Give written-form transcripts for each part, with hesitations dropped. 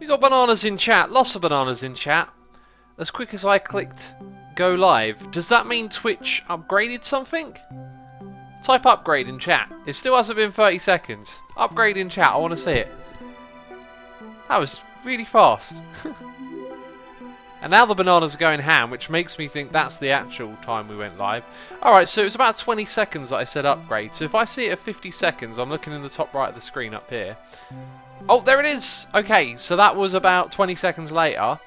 We got bananas in chat. Lots of bananas in chat. As quick as I clicked go live. Does that mean Twitch upgraded something? Type upgrade in chat. It still hasn't been 30 seconds. Upgrade in chat. I want to see it. That was really fast. And now the bananas are going ham, which makes me think that's the actual time we went live. Alright, so it was about 20 seconds that I said upgrade. So if I see it at 50 seconds, I'm looking in the top right of the screen up here. Oh, there it is! Okay, so that was about 20 seconds later.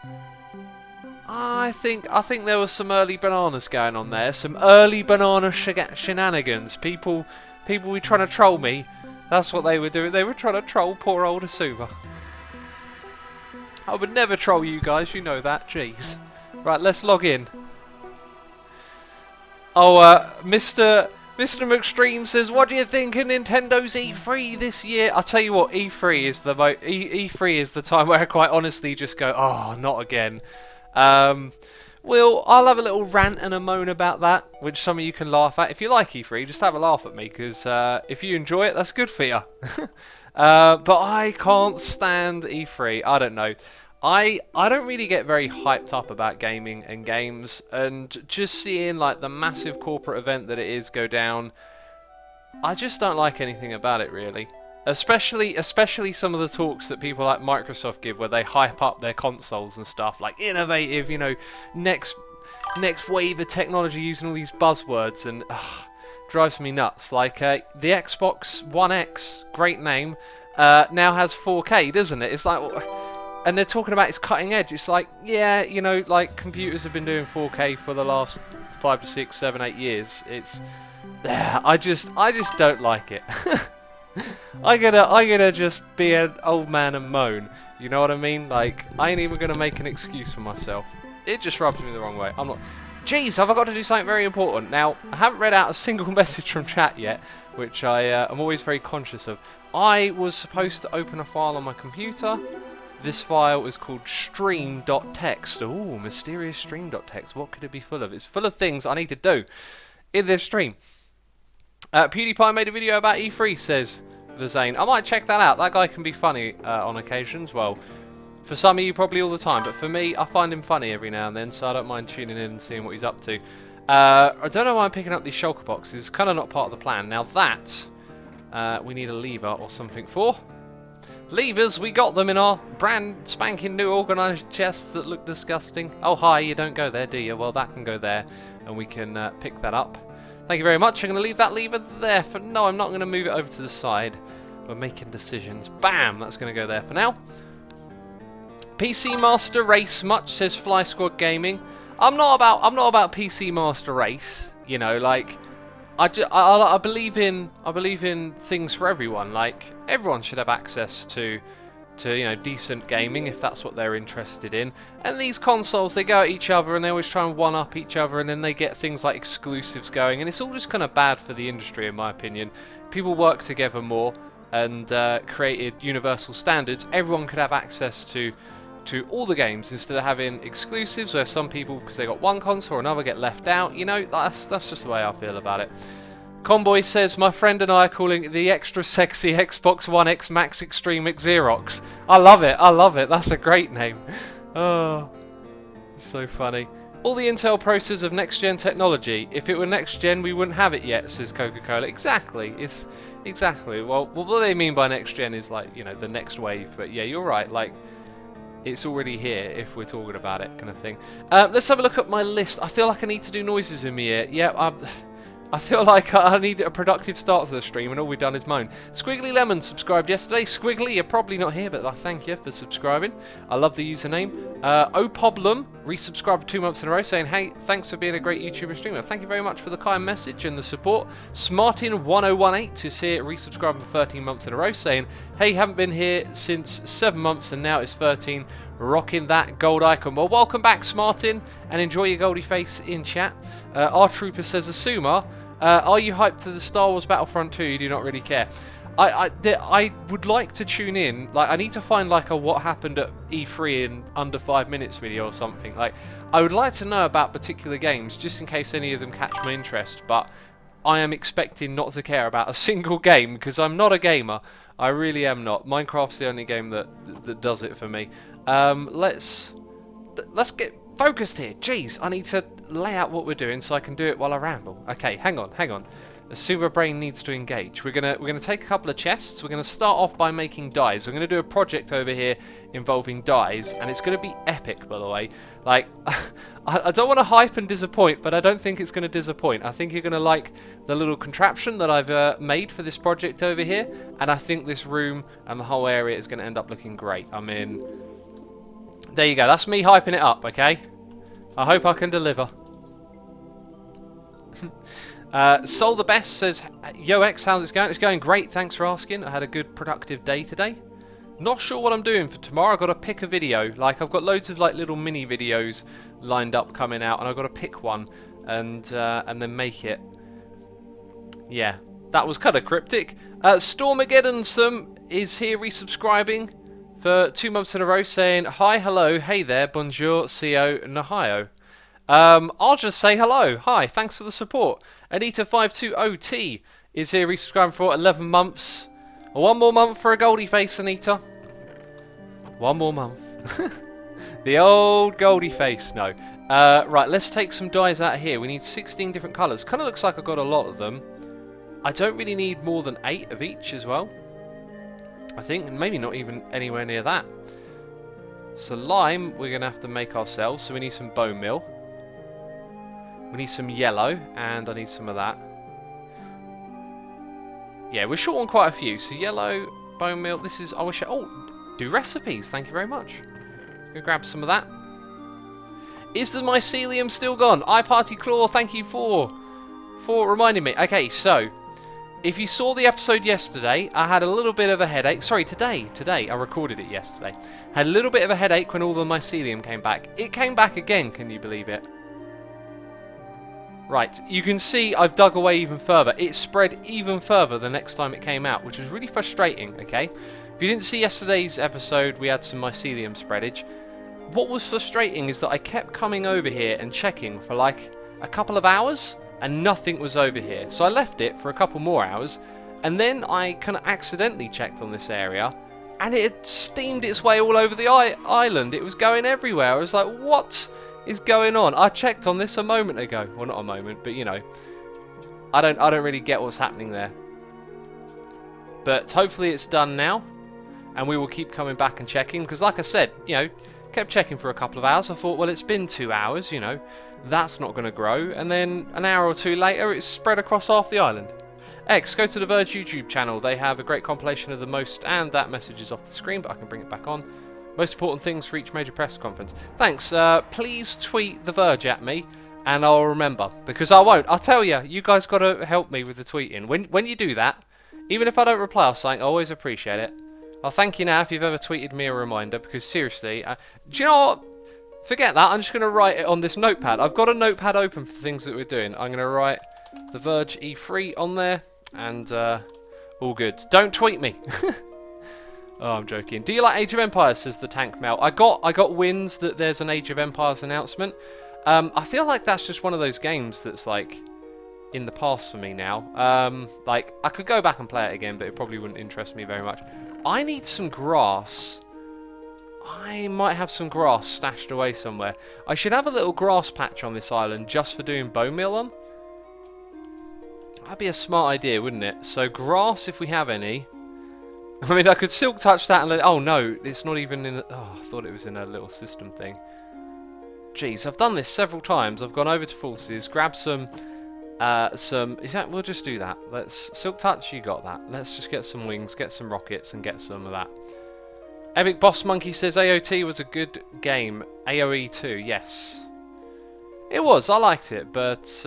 I think there was some early bananas going on there. Some early banana shenanigans. People were trying to troll me. That's what they were doing. They were trying to troll poor old Asuma. I would never troll you guys, you know that. Jeez. Right, let's log in. Oh, Mr. McStream says, what do you think of Nintendo's E3 this year? I'll tell you what, E3 is the E3 is the time where I quite honestly just go, oh, not again. Well, I'll have a little rant and a moan about that, which some of you can laugh at. If you like E3, just have a laugh at me, because if you enjoy it, that's good for you. But I can't stand E3. I don't know. I don't really get very hyped up about gaming and games, and just seeing like the massive corporate event that it is go down, I just don't like anything about it really. Especially some of the talks that people like Microsoft give, where they hype up their consoles and stuff, like innovative, you know, next wave of technology using all these buzzwords, and drives me nuts. Like the Xbox One X, great name, now has 4K, doesn't it? It's like, and they're talking about it's cutting edge. It's like, yeah, you know, like computers have been doing 4K for the last 5 to 6, 7, 8 years. It's, I just don't like it. I gotta just be an old man and moan. You know what I mean? Like, I ain't even gonna make an excuse for myself. It just rubs me the wrong way. I'm not. Jeez, have I got to do something very important? Now, I haven't read out a single message from chat yet, which I'm always very conscious of. I was supposed to open a file on my computer. This file is called stream.txt. Ooh, mysterious stream.txt. What could it be full of? It's full of things I need to do in this stream. PewDiePie made a video about E3, says the Zane. I might check that out. That guy can be funny on occasions. Well, for some of you, probably all the time. But for me, I find him funny every now and then, so I don't mind tuning in and seeing what he's up to. I don't know why I'm picking up these shulker boxes. Kind of not part of the plan. Now that, we need a lever or something for. Levers, we got them in our brand spanking new organised chests that look disgusting. Oh, hi, you don't go there, do you? Well, that can go there, and we can pick that up. Thank you very much. I'm going to leave that lever there for... No, I'm not going to move it over to the side. We're making decisions. Bam! That's going to go there for now. PC Master Race much, says Fly Squad Gaming. I'm not about PC Master Race. You know, like... I believe in things for everyone. Like, everyone should have access to you know, decent gaming if that's what they're interested in. And these consoles, they go at each other and they always try and one up each other, and then they get things like exclusives going, and it's all just kind of bad for the industry in my opinion. People work together more and created universal standards. Everyone could have access to all the games instead of having exclusives where some people, because they got one console or another, get left out. You know, that's just the way I feel about it. Conboy says, my friend and I are calling it the extra sexy Xbox One X Max Extreme Xerox. I love it, I love it. That's a great name. Oh, it's so funny. All the Intel processors of next-gen technology. If it were next-gen, we wouldn't have it yet, says Coca-Cola. Exactly. It's exactly. Well, what they mean by next-gen is like, you know, the next wave. But yeah, you're right. Like, it's already here if we're talking about it, kind of thing. Let's have a look at my list. I feel like I need to do noises in my ear. Yeah, I feel like I need a productive start to the stream, and all we've done is moan. Squiggly Lemon subscribed yesterday. Squiggly, you're probably not here, but I thank you for subscribing. I love the username. Opoblum resubscribed for 2 months in a row, saying, hey, thanks for being a great YouTuber streamer. Thank you very much for the kind message and the support. Smartin1018 is here, resubscribing for 13 months in a row, saying, hey, haven't been here since 7 months, and now it's 13. Rocking that gold icon. Well, welcome back, Smartin, and enjoy your goldy face in chat. Our Trooper says, Asuma, are you hyped to the Star Wars Battlefront 2? You do not really care. I would like to tune in. Like, I need to find like a what happened at E3 in under 5 minutes video or something. Like, I would like to know about particular games just in case any of them catch my interest. But I am expecting not to care about a single game because I'm not a gamer. I really am not. Minecraft's the only game that does it for me. Let's get focused here. Jeez, I need to lay out what we're doing so I can do it while I ramble. Okay, hang on. The super brain needs to engage. We're gonna take a couple of chests. We're gonna start off by making dyes. We're gonna do a project over here involving dyes, and it's gonna be epic, by the way. Like, I don't want to hype and disappoint, but I don't think it's gonna disappoint. I think you're gonna like the little contraption that I've made for this project over here, and I think this room and the whole area is gonna end up looking great. I mean, there you go. That's me hyping it up. Okay. I hope I can deliver. Soul the Best says, Yo X, how's it going? It's going great, thanks for asking. I had a good productive day today. Not sure what I'm doing for tomorrow. I've got to pick a video. Like, I've got loads of like little mini videos lined up coming out, and I've got to pick one and then make it. Yeah, that was kind of cryptic. Stormageddonsome is here resubscribing for 2 months in a row, saying, Hi, hello, hey there, bonjour, CO, nahio. I'll just say hello. Hi, thanks for the support. Anita520T is here resubscribing for 11 months. 1 more month for a Goldie face, Anita. 1 more month. The old Goldie face. No. Right, let's take some dyes out of here. We need 16 different colours. Kind of looks like I've got a lot of them. I don't really need more than 8 of each as well. I think, maybe not even anywhere near that. So lime, we're going to have to make ourselves. So we need some bone meal. We need some yellow, and I need some of that. Yeah, we're short on quite a few. So yellow, bone meal. This is, I wish I... Oh, do recipes. Thank you very much. Go grab some of that. Is the mycelium still gone? iParty Claw, thank you for reminding me. Okay, so... If you saw the episode yesterday, I had a little bit of a headache. Sorry, today. I recorded it yesterday. Had a little bit of a headache when all the mycelium came back. It came back again, can you believe it? Right, you can see I've dug away even further. It spread even further the next time it came out, which was really frustrating, okay? If you didn't see yesterday's episode, we had some mycelium spreadage. What was frustrating is that I kept coming over here and checking for like a couple of hours, and nothing was over here. So I left it for a couple more hours, and then I kind of accidentally checked on this area, and it had steamed its way all over the island. It was going everywhere. I was like, what is going on? I checked on this a moment ago. Well, not a moment, but you know, I don't really get what's happening there. But hopefully it's done now, and we will keep coming back and checking, because like I said, you know, kept checking for a couple of hours. I thought, well, it's been 2 hours, you know, that's not going to grow. And then an hour or two later, it's spread across half the island. X, go to the Verge YouTube channel. They have a great compilation of the most, and that message is off the screen, but I can bring it back on. Most important things for each major press conference. Thanks. Please tweet the Verge at me, and I'll remember, because I won't. I'll tell you, you guys got to help me with the tweeting. When you do that, even if I don't reply, I'll say I always appreciate it. I'll thank you now if you've ever tweeted me a reminder, because seriously, do you know what? Forget that. I'm just going to write it on this notepad. I've got a notepad open for things that we're doing. I'm going to write the Verge E3 on there, and all good. Don't tweet me. Oh, I'm joking. Do you like Age of Empires? Says the Tank Mail. I got wins that there's an Age of Empires announcement. I feel like that's just one of those games that's like in the past for me now. Like I could go back and play it again, but it probably wouldn't interest me very much. I need some grass. I might have some grass stashed away somewhere. I should have a little grass patch on this island just for doing bone meal on. That'd be a smart idea, wouldn't it? So grass, if we have any. I mean, I could silk touch that and let... Oh, no, it's not even in... Oh, I thought it was in a little system thing. Jeez, I've done this several times. I've gone over to Forces, grabbed some... In fact, we'll just do that. Let's... Silk touch, you got that. Let's just get some wings, get some rockets, and get some of that. Epic Boss Monkey says AOT was a good game. AOE 2, yes. It was, I liked it, but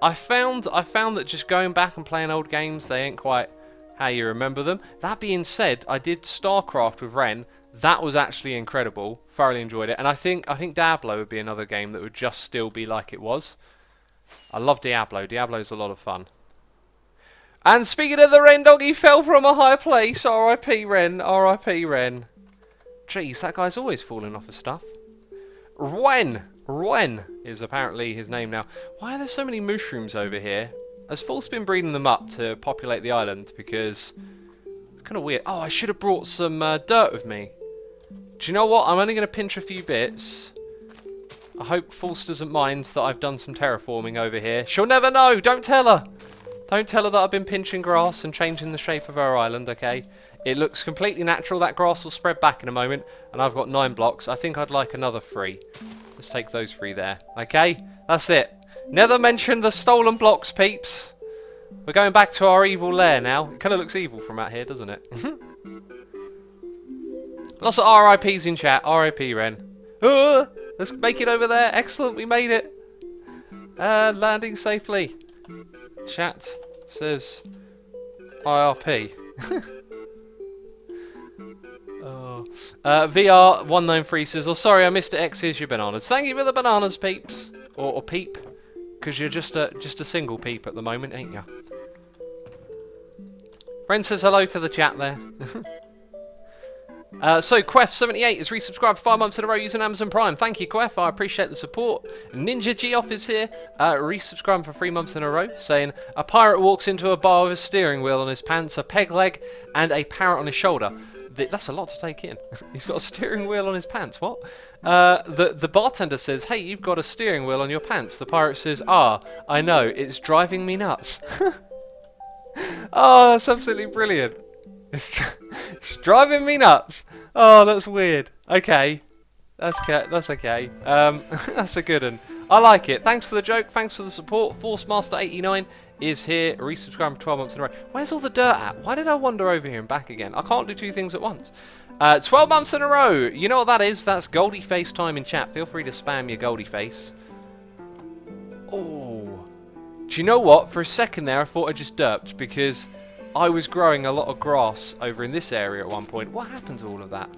I found that just going back and playing old games, they ain't quite how you remember them. That being said, I did StarCraft with Ren. That was actually incredible. Thoroughly enjoyed it. And I think Diablo would be another game that would just still be like it was. I love Diablo. Diablo's a lot of fun. And speaking of the Ren dog, he fell from a high place. R.I.P. Ren. R.I.P. Ren. Jeez, that guy's always falling off of stuff. Ren is apparently his name now. Why are there so many mushrooms over here? Has False been breeding them up to populate the island? Because It's kind of weird. Oh, I should have brought some dirt with me. Do you know what? I'm only going to pinch a few bits. I hope False doesn't mind that I've done some terraforming over here. She'll never know! Don't tell her! Don't tell her that I've been pinching grass and changing the shape of our island, okay? It looks completely natural. That grass will spread back in a moment. And I've got 9 blocks. I think I'd like another 3. Let's take those 3 there. Okay? That's it. Never mention the stolen blocks, peeps. We're going back to our evil lair now. It kind of looks evil from out here, doesn't it? Lots of RIPs in chat. RIP, Ren. Let's make it over there. Excellent, we made it. Landing safely. Chat says IRP. VR193 says, oh, sorry, I missed it. X, here's your bananas. Thank you for the bananas, peeps. Or peep. Because you're just a single peep at the moment, ain't ya? Ren says hello to the chat there. So, Quef78 has resubscribed 5 months in a row using Amazon Prime. Thank you, Quef. I appreciate the support. Ninja Geoff is here, resubscribing for 3 months in a row, saying, a pirate walks into a bar with a steering wheel on his pants, a peg leg, and a parrot on his shoulder. That's a lot to take in. He's got a steering wheel on his pants. What? The bartender says, hey, you've got a steering wheel on your pants. The pirate says, ah, I know. It's driving me nuts. Oh, that's absolutely brilliant. It's driving me nuts. Oh, that's weird. Okay. That's okay. That's a good one. I like it. Thanks for the joke. Thanks for the support. ForceMaster89 is here, resubscribing for 12 months in a row. Where's all the dirt at? Why did I wander over here and back again? I can't do 2 things at once. 12 months in a row. You know what that is? That's Goldie Face time in chat. Feel free to spam your Goldie Face. Oh. Do you know what? For a second there, I thought I just derped because I was growing a lot of grass over in this area at one point. What happened to all of that?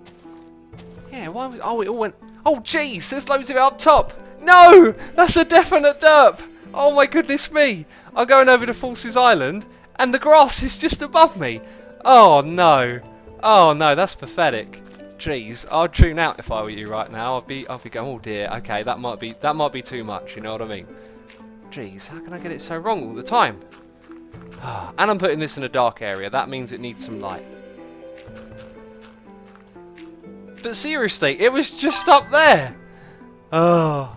Yeah, why was... Oh, it all went... Oh, jeez, there's loads of it up top. No! That's a definite derp. Oh, my goodness me. I'm going over to False's Island, and the grass is just above me. Oh, no. Oh, no, that's pathetic. Jeez, I'd tune out if I were you right now. I'd be going, oh, dear. Okay, that might be too much, you know what I mean? Jeez, how can I get it so wrong all the time? And I'm putting this in a dark area. That means it needs some light. But seriously, it was just up there. Oh.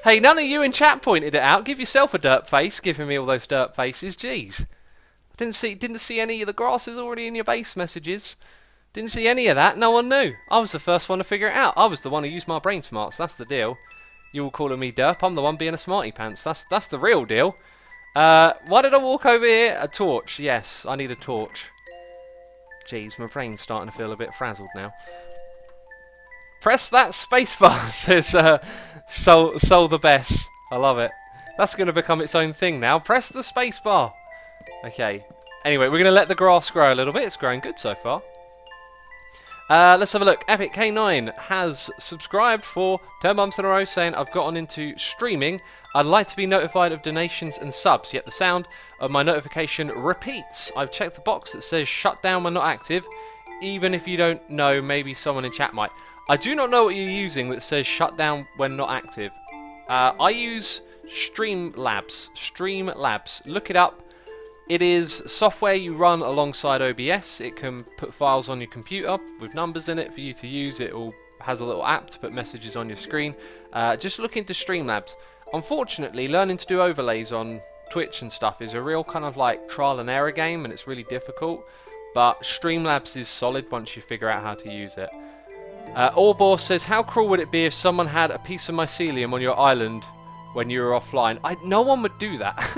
Hey, none of you in chat pointed it out. Give yourself a derp face, giving me all those derp faces. Jeez. I didn't see any of the grasses already in your base messages. Didn't see any of that. No one knew. I was the first one to figure it out. I was the one who used my brain smarts. That's the deal. You all calling me derp. I'm the one being a smarty pants. That's the real deal. Why did I walk over here? A torch. Yes, I need a torch. Jeez, my brain's starting to feel a bit frazzled now. Press that spacebar, says Soul the Best. I love it. That's going to become its own thing now. Press the spacebar. Okay. Anyway, we're going to let the grass grow a little bit. It's growing good so far. Let's have a look. Epic K9 has subscribed for 10 months in a row, saying, I've gotten into streaming. I'd like to be notified of donations and subs, yet the sound of my notification repeats. I've checked the box that says shut down when not active. Even if you don't know, maybe someone in chat might. I do not know what you're using that says shut down when not active. I use Streamlabs. Look it up. It is software you run alongside OBS. It can put files on your computer with numbers in it for you to use. It all has a little app to put messages on your screen. Just look into Streamlabs. Unfortunately, learning to do overlays on Twitch and stuff is a real kind of like trial and error game, and it's really difficult. But Streamlabs is solid once you figure out how to use it. Orbor says, how cruel would it be if someone had a piece of mycelium on your island when you were offline? No one would do that.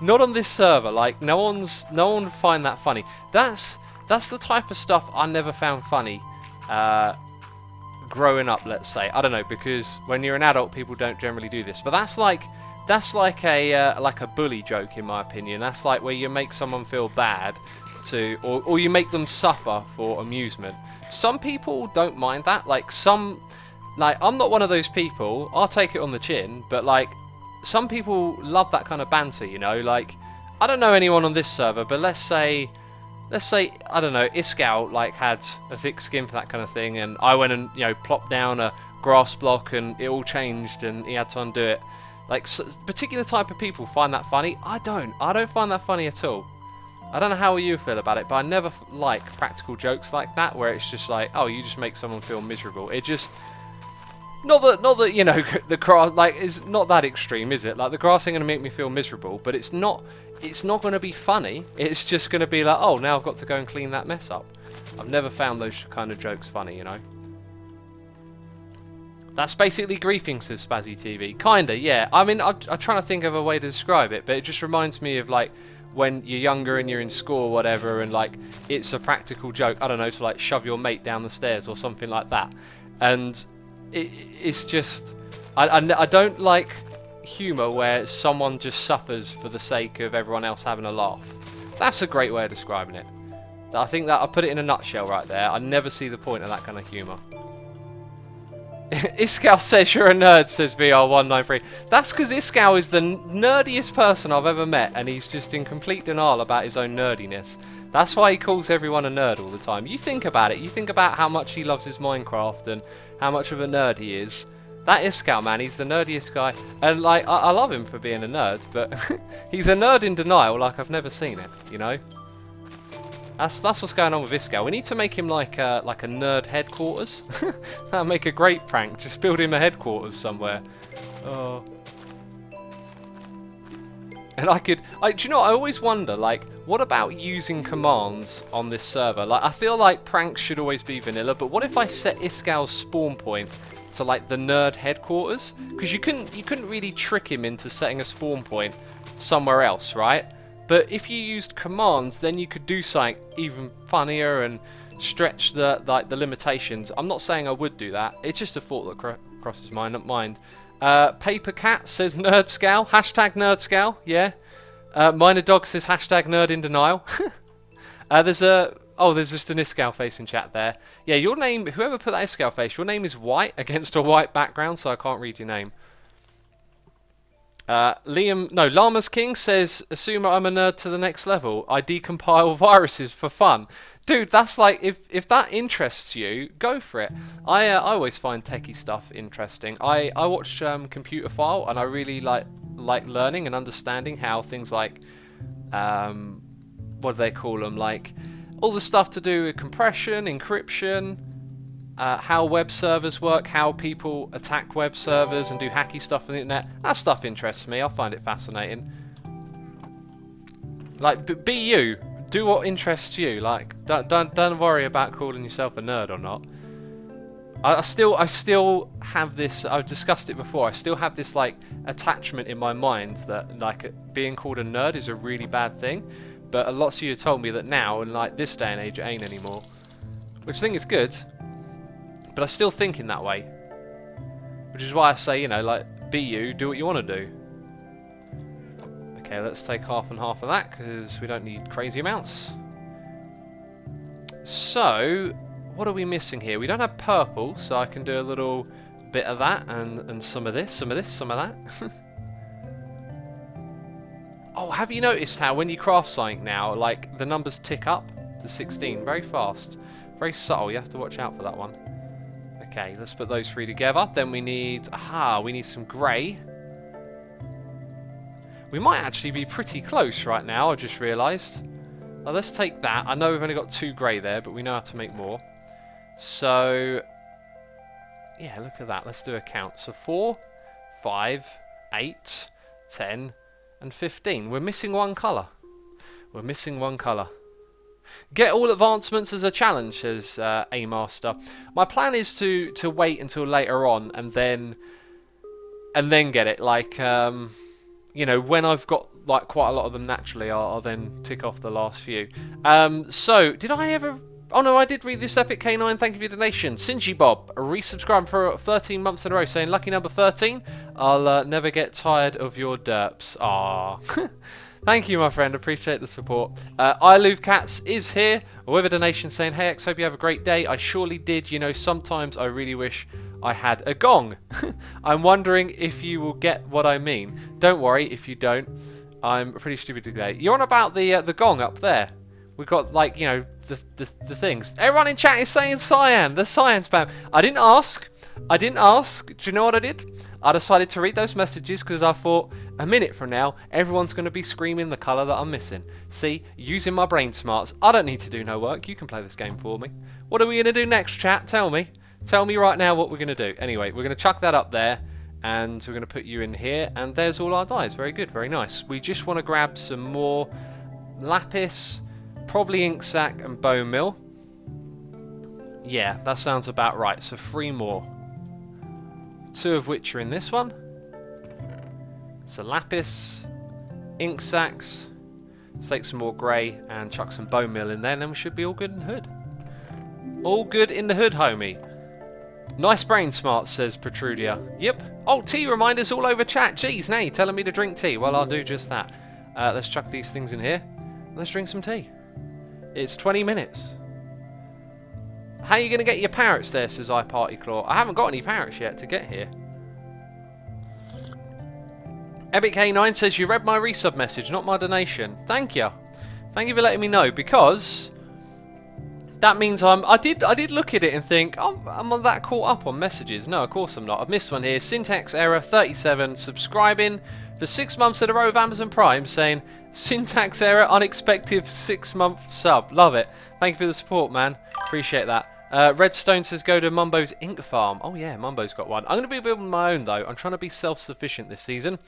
Not on this server. Like no one would find that funny. That's the type of stuff I never found funny growing up, let's say. I don't know, because when you're an adult, people don't generally do this. But that's like a bully joke, in my opinion. That's like where you make someone feel bad or you make them suffer for amusement. Some people don't mind that. I'm not one of those people. I'll take it on the chin, but like some people love that kind of banter, you know. Like I don't know anyone on this server, but let's say I don't know, Iskal like had a thick skin for that kind of thing, and I went and plopped down a grass block and it all changed and he had to undo it. Like particular type of people find that funny. I don't find that funny at all. I don't know how you feel about it, but I never like practical jokes like that, where it's just like, oh, you just make someone feel miserable. It just, not that you know, the grass, like, is not that extreme, is it? Like, the grass ain't gonna make me feel miserable, but it's not gonna be funny. It's just gonna be like, oh, now I've got to go and clean that mess up. I've never found those kind of jokes funny, you know. That's basically griefing, says Spazzy TV. Kinda, yeah. I mean, I'm trying to think of a way to describe it, but it just reminds me of, like, when you're younger and you're in school or whatever, and, like, it's a practical joke, I don't know, to, like, shove your mate down the stairs or something like that. And it's just... I don't like humour where someone just suffers for the sake of everyone else having a laugh. That's a great way of describing it. I think that I put it in a nutshell right there. I never see the point of that kind of humour. Iskal says you're a nerd, says VR193. That's because Iskal is the nerdiest person I've ever met, and he's just in complete denial about his own nerdiness. That's why he calls everyone a nerd all the time. You think about it. You think about how much he loves his Minecraft and how much of a nerd he is. That Iskal, man, he's the nerdiest guy. And, like, I love him for being a nerd, but he's a nerd in denial like I've never seen it, you know? That's what's going on with Iskal. We need to make him like a nerd headquarters. That'd make a great prank. Just build him a headquarters somewhere. Oh. And do you know, I always wonder, like, what about using commands on this server? Like, I feel like pranks should always be vanilla, but what if I set Iskal's spawn point to, like, the nerd headquarters? Because you couldn't really trick him into setting a spawn point somewhere else, right? But if you used commands, then you could do something even funnier and stretch the limitations. I'm not saying I would do that. It's just a thought that crosses my mind. Paper Cat says nerdscal. Hashtag nerdscal. Yeah. Minor Dog says hashtag nerd in denial. There's just an Iskal face in chat there. Yeah, your name, whoever put that Iskal face, your name is white against a white background, so I can't read your name. Llamas King says, assume I'm a nerd to the next level. I decompile viruses for fun. Dude, that's like, if that interests you, go for it. I always find techie stuff interesting. I watch Computer File, and I really like learning and understanding how things like, what do they call them? Like, all the stuff to do with compression, encryption, how web servers work, how people attack web servers and do hacky stuff on the internet. That stuff interests me. I find it fascinating. Like, be you. Do what interests you. Like, don't worry about calling yourself a nerd or not. I still have this. I've discussed it before. I still have this, like, attachment in my mind that, like, being called a nerd is a really bad thing. But a lot of you have told me that now, in, like, this day and age, it ain't anymore. Which I think is good. But I still think in that way. Which is why I say, you know, like, be you, do what you want to do. Okay, let's take half and half of that, because we don't need crazy amounts. So, what are we missing here? We don't have purple, so I can do a little bit of that, and some of this, some of this, some of that. Oh, have you noticed how when you craft something now, like, the numbers tick up to 16 very fast? Very subtle, you have to watch out for that one. Okay, let's put those three together. Then we need... we need some grey. We might actually be pretty close right now, I just realised. Now, let's take that. I know we've only got 2 grey there, but we know how to make more. So... yeah, look at that. Let's do a count. So 4, 5, 8, 10, and 15. We're missing one colour. We're missing one colour. Get all advancements as a challenge, says A Master. My plan is to wait until later on and then get it. Like, you know, when I've got, like, quite a lot of them naturally, I'll then tick off the last few. So, did I ever... oh no, I did read this Epic K9, thank you for your donation. Singy Bob, resubscribed for 13 months in a row, saying, lucky number 13, I'll never get tired of your derps. Aww. Thank you, my friend. Appreciate the support. Cats is here with a donation saying, hey, X, hope you have a great day. I surely did. You know, sometimes I really wish I had a gong. I'm wondering if you will get what I mean. Don't worry if you don't. I'm pretty stupid today. You're on about the gong up there. We've got, like, you know, the things. Everyone in chat is saying cyan. The cyan spam. I didn't ask. Do you know what I did? I decided to read those messages because I thought a minute from now everyone's going to be screaming the colour that I'm missing. See, using my brain smarts. I don't need to do no work. You can play this game for me. What are we going to do next, chat? Tell me. Tell me right now what we're going to do. Anyway, we're going to chuck that up there. And we're going to put you in here. And there's all our dyes. Very good. Very nice. We just want to grab some more lapis, probably ink sac and bone meal. Yeah, that sounds about right. So 3 more. 2 of which are in this one. So lapis, ink sacs. Let's take some more grey and chuck some bone meal in there. And then we should be all good in the hood. All good in the hood, homie. Nice brain smarts, says Protrudia. Yep. Oh, tea reminders all over chat. Jeez, now you're telling me to drink tea. Well, I'll do just that. Let's chuck these things in here. Let's drink some tea. It's 20 minutes. How are you going to get your parrots there, says iPartyClaw. I haven't got any parrots yet to get here. EpicK9 says, you read my resub message, not my donation. Thank you. Thank you for letting me know, because that means I did look at it and think, oh, I'm that caught up on messages. No, of course I'm not. I've missed one here. Syntax error 37, subscribing for 6 months in a row of Amazon Prime, saying, syntax error, unexpected 6-month sub. Love it. Thank you for the support, man. Appreciate that. Redstone says go to Mumbo's ink farm. Oh yeah, Mumbo's got one. I'm going to be building my own though. I'm trying to be self-sufficient this season.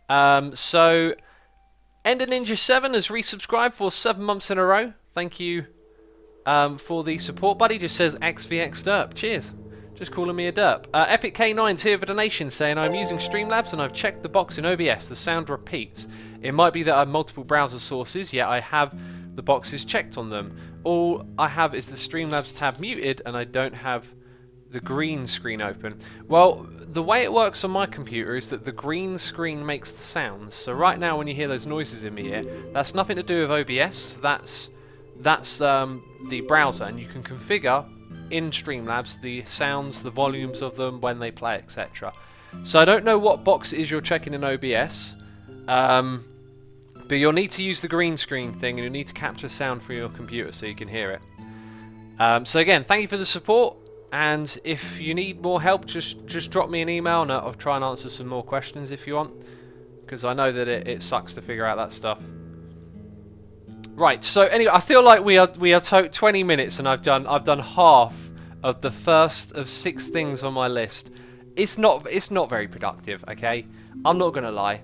So, Ender Ninja 7 has resubscribed for 7 months in a row. Thank you for the support, buddy. Just says XVX derp. Cheers. Just calling me a derp. Epic K9's here for donation, saying I'm using Streamlabs and I've checked the box in OBS. The sound repeats. It might be that I have multiple browser sources, yet I have the boxes checked on them. All I have is the Streamlabs tab muted and I don't have the green screen open. Well, the way it works on my computer is that the green screen makes the sounds. So right now when you hear those noises in my ear, that's nothing to do with OBS. That's the browser, and you can configure in Streamlabs the sounds, the volumes of them, when they play, etc. So I don't know what box it is you're checking in OBS, but you'll need to use the green screen thing, and you'll need to capture sound from your computer so you can hear it. So again, thank you for the support, and if you need more help, just drop me an email and I'll try and answer some more questions if you want, because I know that it sucks to figure out that stuff. Right, so anyway, I feel like we are 20 minutes and I've done half of the first of 6 things on my list. It's not very productive, okay? I'm not gonna lie.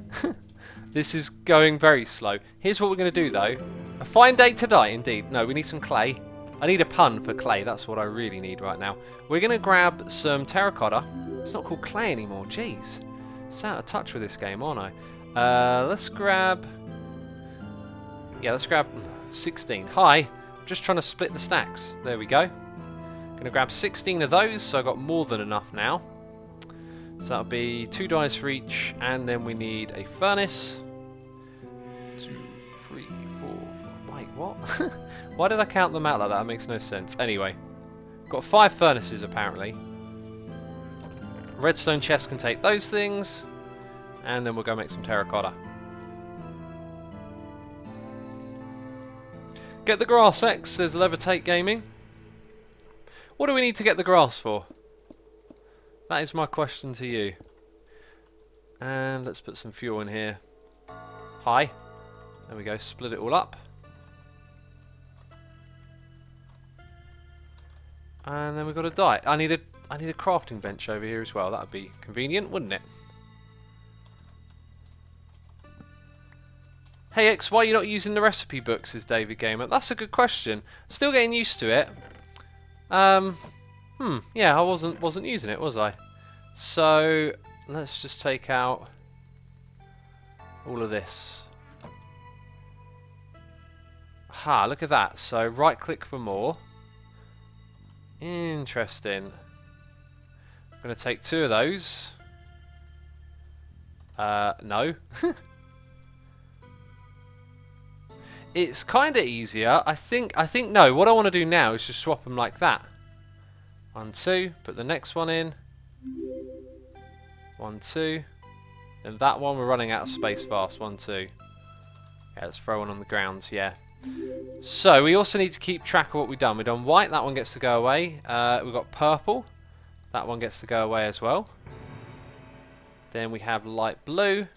This is going very slow. Here's what we're gonna do though. A fine day to die, indeed. No, we need some clay. I need a pun for clay. That's what I really need right now. We're gonna grab some terracotta. It's not called clay anymore. Jeez, it's out of touch with this game, aren't I? Let's grab. Yeah, let's grab 16. Hi, I'm just trying to split the stacks. There we go. Gonna grab 16 of those, so I got more than enough now. So that'll be 2 dies for each, and then we need a furnace. 2, 3, 4. Wait, what? Why did I count them out like that? That makes no sense. Anyway, got 5 furnaces apparently. Redstone chest can take those things, and then we'll go make some terracotta. Get the grass, X, says Levitate Gaming. What do we need to get the grass for? That is my question to you. And let's put some fuel in here. Hi. There we go, split it all up. And then we've got a dye. I need a crafting bench over here as well. That would be convenient, wouldn't it? Hey X, why are you not using the recipe books, says David Gamer? That's a good question. Still getting used to it. Yeah, I wasn't using it, was I? So let's just take out all of this. Ha, look at that. So right click for more. Interesting. I'm gonna take 2 of those. No. It's kind of easier. I think no. What I want to do now is just swap them like that. 1, 2. Put the next one in. 1, 2. And that one, we're running out of space fast. 1, 2. Yeah, let's throw one on the ground. Yeah, So we also need to keep track of what we've done. We've done white, that one gets to go away. We've got purple, that one gets to go away as well. Then we have light blue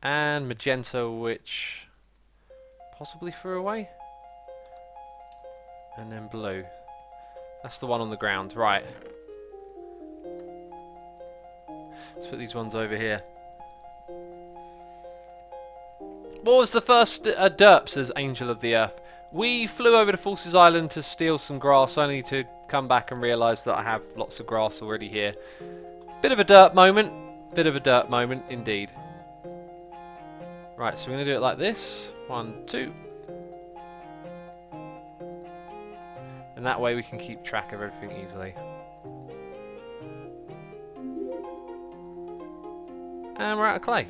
and magenta, which possibly threw away. And then blue. That's the one on the ground, right. Let's put these ones over here. What was the first derp, says Angel of the Earth? We flew over to Forces Island to steal some grass, only to come back and realise that I have lots of grass already here. Bit of a derp moment. Bit of a derp moment, indeed. Right, so we're going to do it like this. 1, 2. And that way we can keep track of everything easily. And we're out of clay.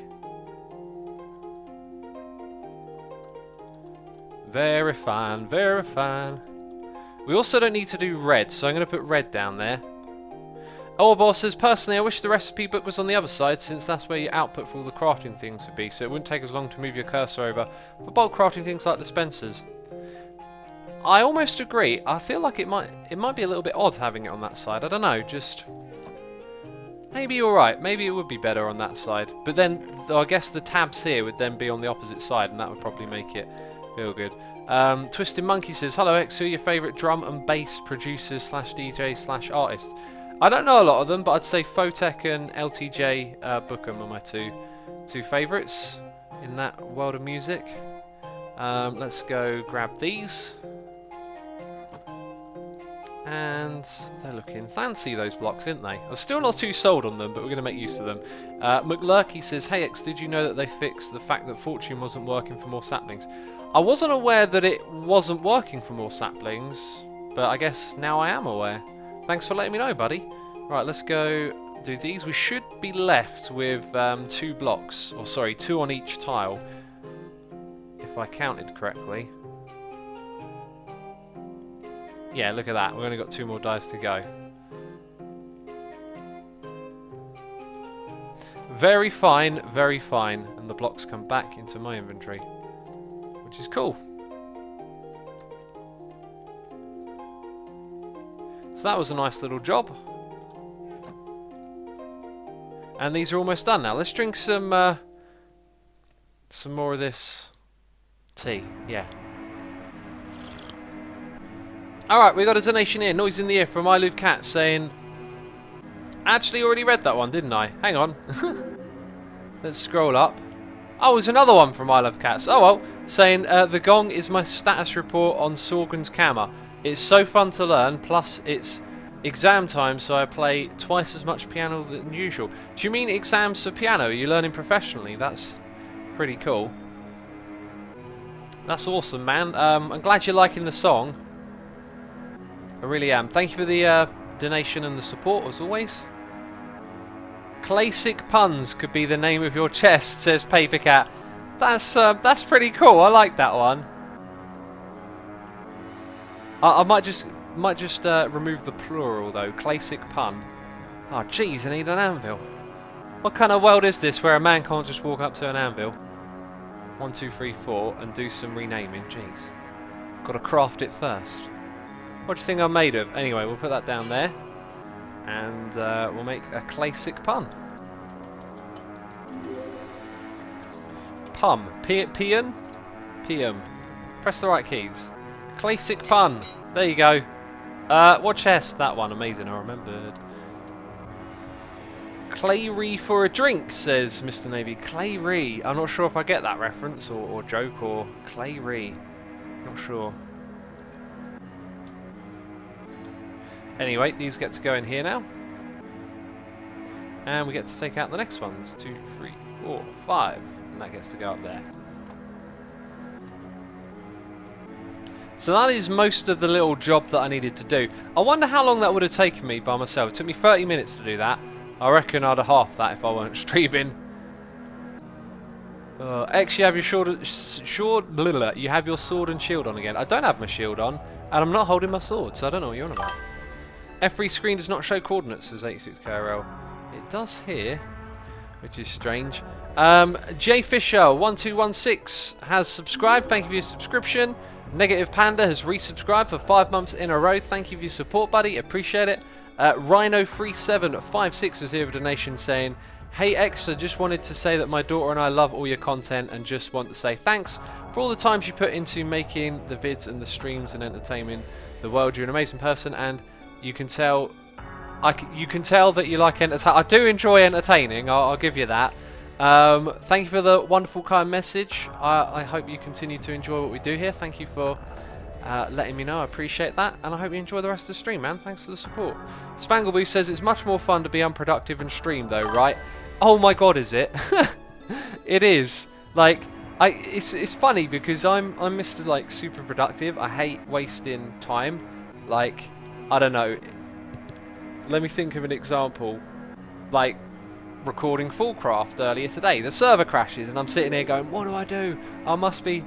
Very fine, very fine. We also don't need to do red, so I'm going to put red down there. Oh, boss says, personally, I wish the recipe book was on the other side, since that's where your output for all the crafting things would be, so it wouldn't take as long to move your cursor over for bulk crafting things like dispensers. I almost agree. I feel like it might be a little bit odd having it on that side. I don't know, just... Maybe you're right. Maybe it would be better on that side. But then, I guess the tabs here would then be on the opposite side, and that would probably make it feel good. Twisted Monkey says, hello X, who are your favourite drum and bass producers / DJs / artists? I don't know a lot of them, but I'd say Photech and LTJ Bookham are my two favourites in that world of music. Let's go grab these. And they're looking fancy, those blocks, aren't they? I'm still not too sold on them, but we're going to make use of them. McLurky says, hey X, did you know that they fixed the fact that Fortune wasn't working for more saplings? I wasn't aware that it wasn't working for more saplings, but I guess now I am aware. Thanks for letting me know, buddy. Right, let's go do these. We should be left with 2 blocks, or sorry, 2 on each tile, if I counted correctly. Yeah, look at that. We've only got 2 more dice to go. Very fine, very fine. And the blocks come back into my inventory, which is cool. So that was a nice little job. And these are almost done now. Let's drink some more of this tea. Yeah. Alright, we got a donation here. Noise in the ear from I Love Cats saying... Actually already read that one, didn't I? Hang on. Let's scroll up. Oh, there's another one from I Love Cats. Oh well. Saying, the gong is my status report on Sorgan's Kammer. It's so fun to learn, plus it's exam time, so I play twice as much piano than usual. Do you mean exams for piano? Are you learning professionally? That's pretty cool. That's awesome, man. I'm glad you're liking the song. I really am. Thank you for the donation and the support, as always. Classic puns could be the name of your chest, says Papercat. That's pretty cool. I like that one. I might just remove the plural though. Classic pun. Oh jeez, I need an anvil. What kind of world is this where a man can't just walk up to an anvil? 1, 2, 3, 4 and do some renaming. Jeez. Got to craft it first. What do you think I'm made of? Anyway, we'll put that down there. And we'll make a classic pun. Pum. Pium? Pium. Press the right keys. Classic pun. There you go. What chest? That one. Amazing. I remembered. Clayry for a drink, says Mr. Navy. Clayry. I'm not sure if I get that reference or joke or Clayry. Not sure. Anyway, these get to go in here now. And we get to take out the next ones. 2, 3, 4, 5. And that gets to go up there. So that is most of the little job that I needed to do. I wonder how long that would have taken me by myself. It took me 30 minutes to do that. I reckon I'd have half that if I weren't streaming. X, you have your you have your sword and shield on again. I don't have my shield on, and I'm not holding my sword, so I don't know what you're on about. F3 screen does not show coordinates, says 86KRL. It does here. which is strange. J Fisher 1216 has subscribed. Thank you for your subscription. Negative Panda has resubscribed for 5 months in a row. Thank you for your support, buddy. Appreciate it. Rhino3756 is here with a donation saying, "Hey X, I just wanted to say that my daughter and I love all your content and just want to say thanks for all the times you put into making the vids and the streams and entertaining the world. You're an amazing person, and you can tell that you like entertaining. I do enjoy entertaining. I'll give you that. Thank you for the wonderful kind message. I hope you continue to enjoy what we do here. Thank you for letting me know. I appreciate that, and I hope you enjoy the rest of the stream, man. Thanks for the support." Spangleboo says it's much more fun to be unproductive and stream, though, right? Oh my God, is it? It is. Like, it's funny because I'm Mr. like super productive. I hate wasting time. Like, I don't know. Let me think of an example. Like recording Fullcraft earlier today. The server crashes and I'm sitting here going, what do? I must be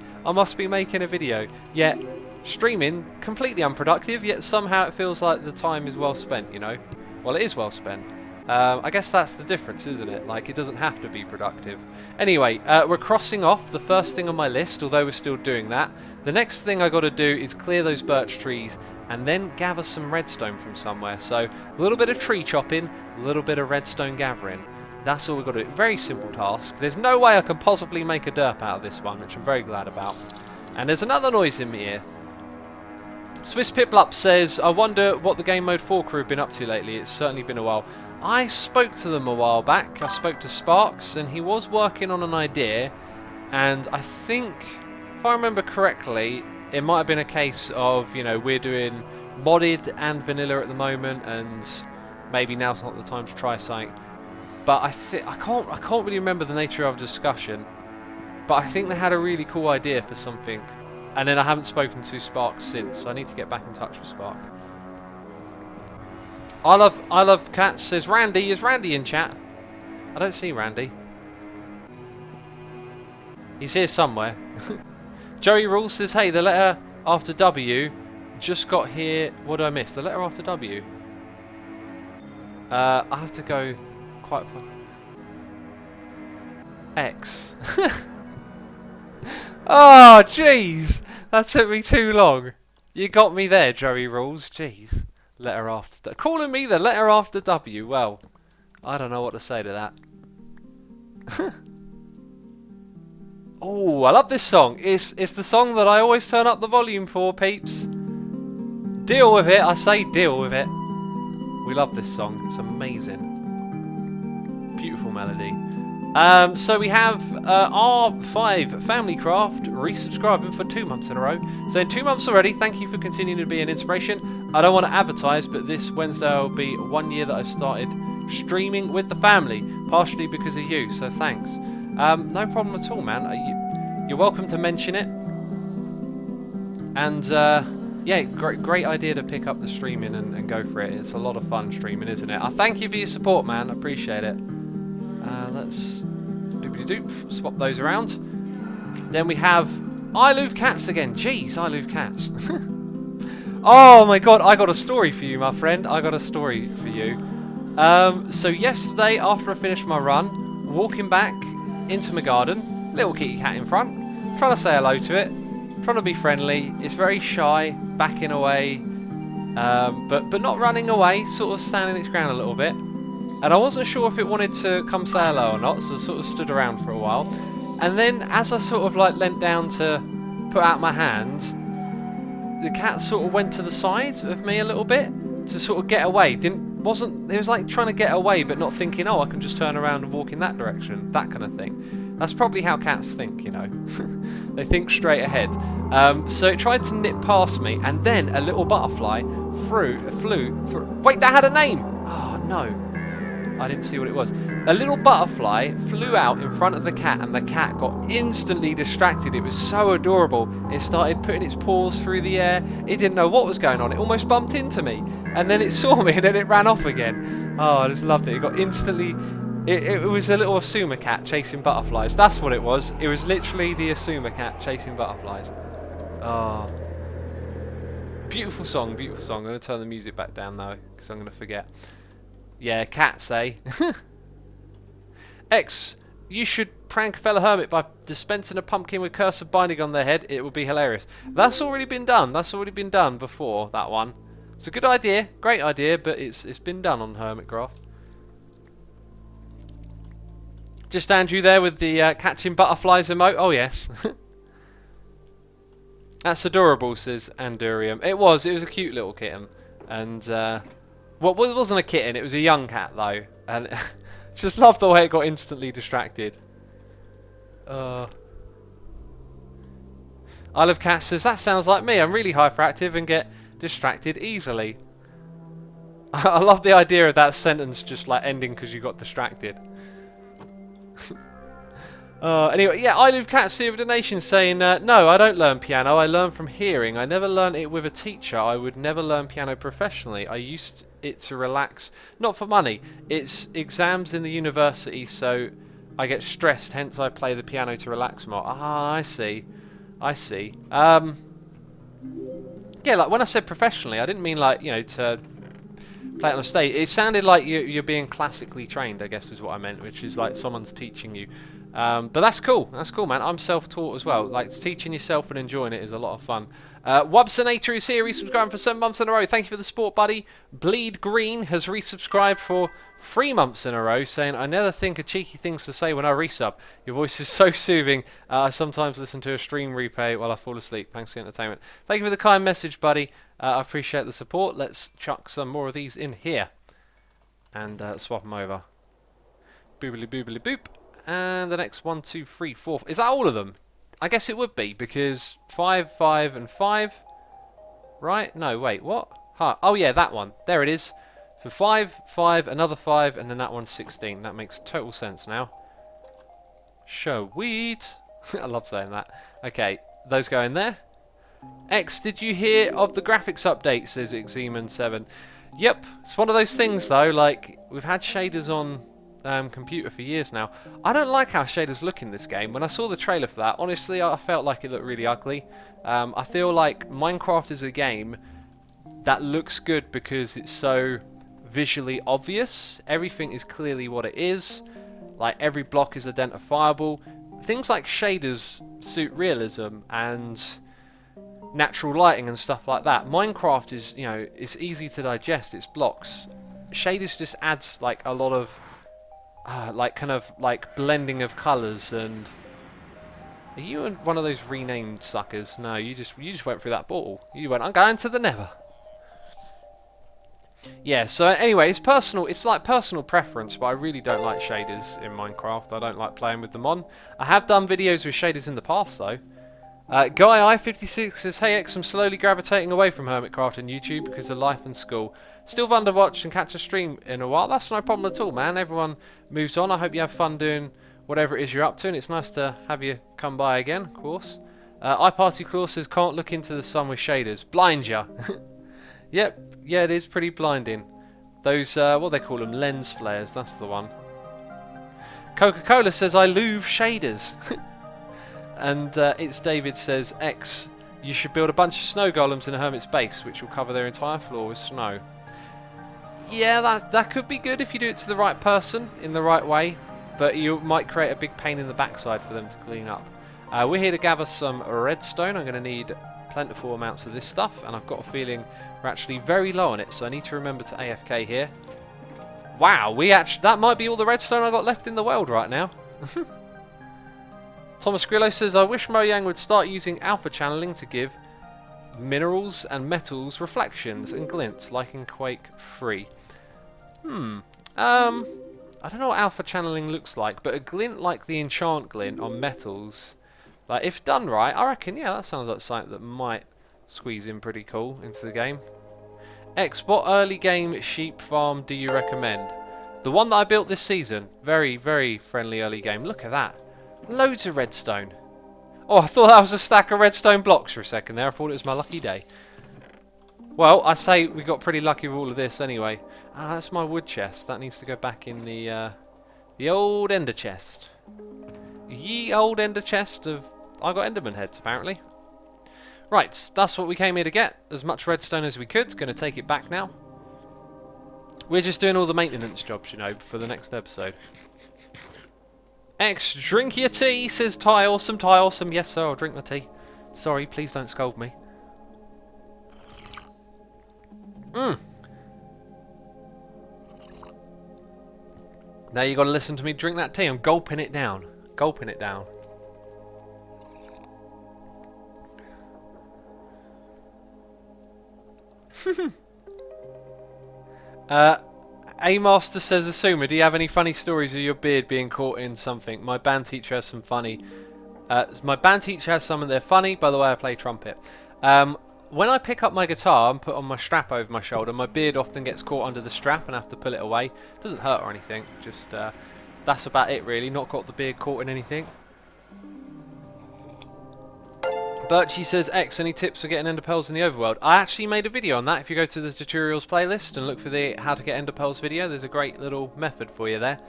making a video. Yet streaming, completely unproductive, yet somehow it feels like the time is well spent, you know? Well, it is well spent. I guess that's the difference, isn't it? Like, it doesn't have to be productive. Anyway, we're crossing off the first thing on my list, although we're still doing that. The next thing I got to do is clear those birch trees and then gather some redstone from somewhere. So, a little bit of tree chopping, a little bit of redstone gathering. That's all we've got to do. Very simple task. There's no way I can possibly make a derp out of this one, which I'm very glad about. And there's another noise in my ear. Swiss Piplup says, "I wonder what the Game Mode 4 crew have been up to lately. It's certainly been a while." I spoke to them a while back. I spoke to Sparks, and he was working on an idea. And I think, if I remember correctly, it might have been a case of, you know, we're doing modded and vanilla at the moment, and maybe now's not the time to try something. But I can't really remember the nature of the discussion. But I think they had a really cool idea for something. And then I haven't spoken to Spark since, so I need to get back in touch with Spark. I love cats, says Randy. Is Randy in chat? I don't see Randy. He's here somewhere. Joey Rules says, "Hey, the letter after W just got here." What did I miss? The letter after W? I have to go quite far. X. Oh, jeez. That took me too long. You got me there, Joey Rules. Jeez. Letter after... Calling me the letter after W. Well, I don't know what to say to that. Oh, I love this song. It's the song that I always turn up the volume for, peeps. Deal with it. I say deal with it. We love this song. It's amazing. Beautiful melody. So we have R5 Family Craft resubscribing for 2 months in a row. So in 2 months already, thank you for continuing to be an inspiration. I don't want to advertise, but this Wednesday will be 1 year that I've started streaming with the family, partially because of you, so thanks. No problem at all, man. You're welcome to mention it. And yeah, great idea to pick up the streaming and go for it. It's a lot of fun streaming, isn't it? I thank you for your support, man. I appreciate it. Let's doobly-doop, swap those around. Then we have I Love Cats again. Jeez, I Love Cats. Oh my God, I got a story for you, my friend. I got a story for you. So yesterday, after I finished my run, walking back into my garden, little kitty cat in front, trying to say hello to it, trying to be friendly. It's very shy, backing away, but not running away, sort of standing its ground a little bit. And I wasn't sure if it wanted to come say hello or not, so I sort of stood around for a while. And then as I sort of like leant down to put out my hand, the cat sort of went to the side of me a little bit to sort of get away. It was like trying to get away but not thinking, oh, I can just turn around and walk in that direction, that kind of thing. That's probably how cats think, you know. They think straight ahead. So it tried to nip past me, and then a little butterfly flew. Wait, that had a name! Oh no. I didn't see what it was. A little butterfly flew out in front of the cat, and the cat got instantly distracted. It was so adorable. It started putting its paws through the air. It didn't know what was going on. It almost bumped into me. And then it saw me, and then it ran off again. Oh, I just loved it. It got instantly... It was a little Asuma cat chasing butterflies. That's what it was. It was literally the Asuma cat chasing butterflies. Oh. Beautiful song, beautiful song. I'm going to turn the music back down, though, because I'm going to forget. Yeah, cats, eh? X, you should prank a fellow hermit by dispensing a pumpkin with curse of binding on their head. It would be hilarious. That's already been done. That's already been done before, that one. It's a good idea. Great idea, but it's been done on Hermitcraft. Just Andrew there with the catching butterflies emote. Oh, yes. That's adorable, says Andurium. It was a cute little kitten. And, well, it wasn't a kitten. It was a young cat, though. And just love the way it got instantly distracted. I Love Cat says, that sounds like me. I'm really hyperactive and get distracted easily. I love the idea of that sentence just like ending because you got distracted. Anyway, yeah, I Live Cat see a donation saying, no, I don't learn piano. I learn from hearing. I never learned it with a teacher. I would never learn piano professionally. I used it to relax, not for money. It's exams in the university, so I get stressed. Hence, I play the piano to relax more. Ah, I see. I see. Yeah, like when I said professionally, I didn't mean like, you know, to play it on a stage. It sounded like you're being classically trained, I guess is what I meant, which is like someone's teaching you. But that's cool. That's cool, man. I'm self-taught as well. Like, teaching yourself and enjoying it is a lot of fun. Wubsonator is here, resubscribing for 7 months in a row. Thank you for the support, buddy. Bleed Green has resubscribed for 3 months in a row, saying, I never think of cheeky things to say when I resub. Your voice is so soothing. I sometimes listen to a stream replay while I fall asleep. Thanks for the entertainment. Thank you for the kind message, buddy. I appreciate the support. Let's chuck some more of these in here. And swap them over. Boobily boobily boop. And the next 1, 2, 3, 4. Is that all of them? I guess it would be, because 5, 5, and 5. Right? No, wait, what? Huh. Oh, yeah, that one. There it is. For 5, 5, another 5, and then that one's 16. That makes total sense now. Sweet. I love saying that. Okay, those go in there. X, did you hear of the graphics update, says Xeman7. Yep, it's one of those things, though, like, we've had shaders on computer for years now. I don't like how shaders look in this game. When I saw the trailer for that, honestly, I felt like it looked really ugly. I feel like Minecraft is a game that looks good because it's so visually obvious. Everything is clearly what it is. Like, every block is identifiable. Things like shaders suit realism and natural lighting and stuff like that. Minecraft is, you know, it's easy to digest. It's blocks. Shaders just adds like a lot of like kind of like blending of colours. And are you one of those renamed suckers? No, you just went through that portal. You went, I'm going to the Nether. Yeah, so anyway, it's personal. It's like personal preference, but I really don't like shaders in Minecraft. I don't like playing with them on. I have done videos with shaders in the past, though. Guy I56 says, hey X, I'm slowly gravitating away from Hermitcraft and YouTube because of life and school. Still fun to watch and catch a stream in a while. That's no problem at all, man. Everyone moves on. I hope you have fun doing whatever it is you're up to, and it's nice to have you come by again, of course. iPartyClaw says, can't look into the sun with shaders. Blind ya. Yep, yeah, it is pretty blinding. Those, what they call them, lens flares, that's the one. Coca-Cola says, I love shaders. And It's David says, X, you should build a bunch of snow golems in a hermit's base, which will cover their entire floor with snow. Yeah, that could be good if you do it to the right person, in the right way. But you might create a big pain in the backside for them to clean up. We're here to gather some redstone. I'm going to need plentiful amounts of this stuff, and I've got a feeling we're actually very low on it, so I need to remember to AFK here. Wow, that might be all the redstone I got left in the world right now. Thomas Grillo says, I wish Mojang would start using alpha channeling to give minerals and metals reflections and glints, like in Quake 3. I don't know what alpha channeling looks like, but a glint like the enchant glint on metals, like if done right, I reckon, yeah, that sounds like something that might squeeze in pretty cool into the game. X, what early game sheep farm do you recommend? The one that I built this season. Very, very friendly early game. Look at that. Loads of redstone. Oh, I thought that was a stack of redstone blocks for a second there. I thought it was my lucky day. Well, I say we got pretty lucky with all of this anyway. Ah, that's my wood chest. That needs to go back in the old ender chest. Ye old ender chest of... I got enderman heads, apparently. Right, that's what we came here to get. As much redstone as we could. Going to take it back now. We're just doing all the maintenance jobs, you know, for the next episode. X, drink your tea, says Ty Awesome. Ty Awesome, yes sir, I'll drink my tea. Sorry, please don't scold me. Now you got to listen to me drink that tea. I'm gulping it down. Gulping it down. A-Master says, Asuma, do you have any funny stories of your beard being caught in something? My band teacher has some funny... my band teacher has some and they're funny. By the way, I play trumpet. When I pick up my guitar and put on my strap over my shoulder, my beard often gets caught under the strap and I have to pull it away. It doesn't hurt or anything, just that's about it really, not got the beard caught in anything. Birchie says, X, any tips for getting ender pearls in the overworld? I actually made a video on that. If you go to the tutorials playlist and look for the how to get ender pearls video, there's a great little method for you there.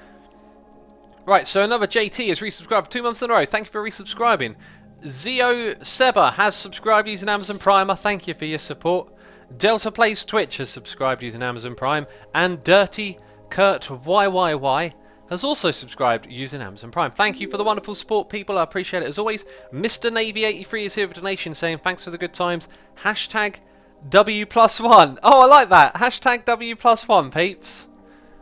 Right, so another JT has resubscribed for 2 months in a row. Thank you for resubscribing. Zio Seba has subscribed using Amazon Prime. I thank you for your support. Delta Plays Twitch has subscribed using Amazon Prime. And Dirty Kurt YYY has also subscribed using Amazon Prime. Thank you for the wonderful support, people. I appreciate it as always. Mr. Navy83 is here with a donation saying thanks for the good times. Hashtag W+1. Oh, I like that. Hashtag W+1, peeps.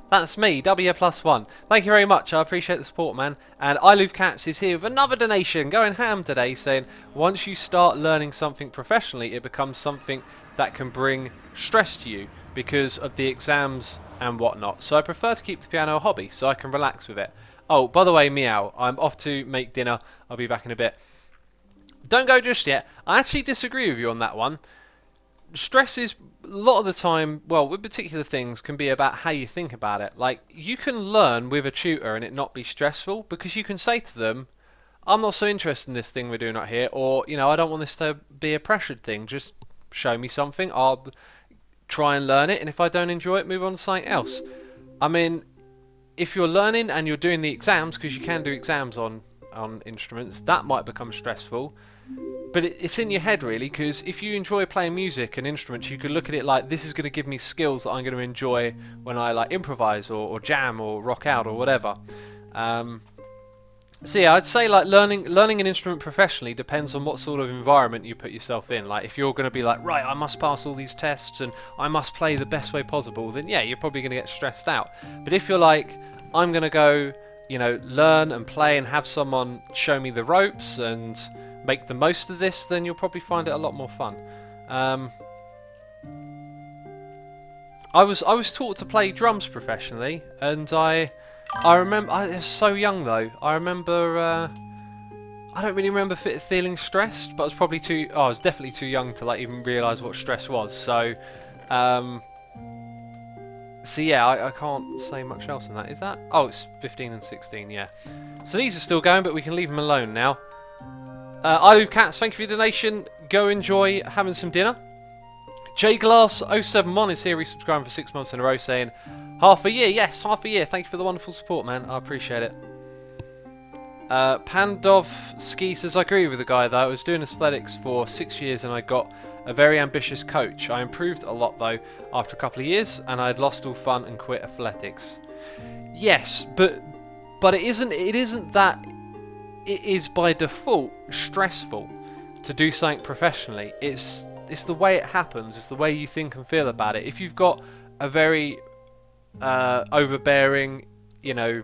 That's me, W+1. Thank you very much. I appreciate the support, man. And I Love Cats is here with another donation, going ham today, saying once you start learning something professionally, it becomes something that can bring stress to you because of the exams and whatnot. So I prefer to keep the piano a hobby so I can relax with it. Oh, by the way, meow, I'm off to make dinner. I'll be back in a bit. Don't go just yet. I actually disagree with you on that one. Stress is a lot of the time, well, with particular things, can be about how you think about it. Like, you can learn with a tutor and it not be stressful because you can say to them, I'm not so interested in this thing we're doing right here, or, you know, I don't want this to be a pressured thing. Just show me something. I'll try and learn it, and if I don't enjoy it, move on to something else. I mean, if you're learning and you're doing the exams, because you can do exams on instruments, that might become stressful. But it's in your head really, because if you enjoy playing music and instruments, you could look at it like this is going to give me skills that I'm going to enjoy when I like improvise or jam or rock out or whatever. So yeah, I'd say like learning an instrument professionally depends on what sort of environment you put yourself in. Like if you're going to be like, right, I must pass all these tests and I must play the best way possible, then yeah, you're probably going to get stressed out. But if you're like, I'm going to go, you know, learn and play and have someone show me the ropes and make the most of this, then you'll probably find it a lot more fun. I was taught to play drums professionally, and I remember I was so young though. I remember I don't really remember feeling stressed, but I was probably I was definitely too young to like even realise what stress was. So so yeah, I can't say much else than that. Is that? Oh, it's 15 and 16. Yeah. So these are still going, but we can leave them alone now. I Love Cats, thank you for your donation. Go enjoy having some dinner. JGlass071 is here resubscribing for 6 months in a row saying, half a year, yes, half a year. Thank you for the wonderful support, man. I appreciate it. Pandovski says, I agree with the guy though. I was doing athletics for 6 years and I got a very ambitious coach. I improved a lot though after a couple of years and I'd lost all fun and quit athletics. Yes, but it isn't that. It is by default stressful to do something professionally. It's the way it happens. It's the way you think and feel about it. If you've got a very overbearing, you know,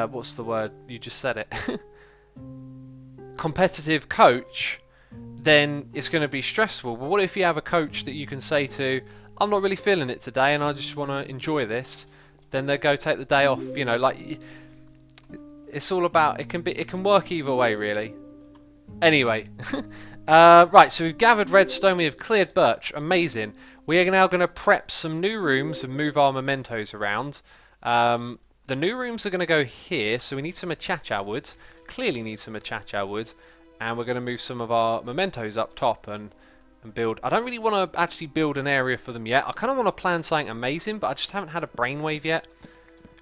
what's the word? You just said it. Competitive coach, then it's going to be stressful. But what if you have a coach that you can say to, I'm not really feeling it today and I just want to enjoy this, then they'll go take the day off, you know, like it's all about, it can work either way really. Anyway, right, so we've gathered redstone, we have cleared birch, amazing. We are now going to prep some new rooms and move our mementos around. The new rooms are going to go here, so we need some achacha wood, clearly need some achacha wood, and we're going to move some of our mementos up top and build. I don't really want to actually build an area for them yet. I kind of want to plan something amazing, but I just haven't had a brainwave yet.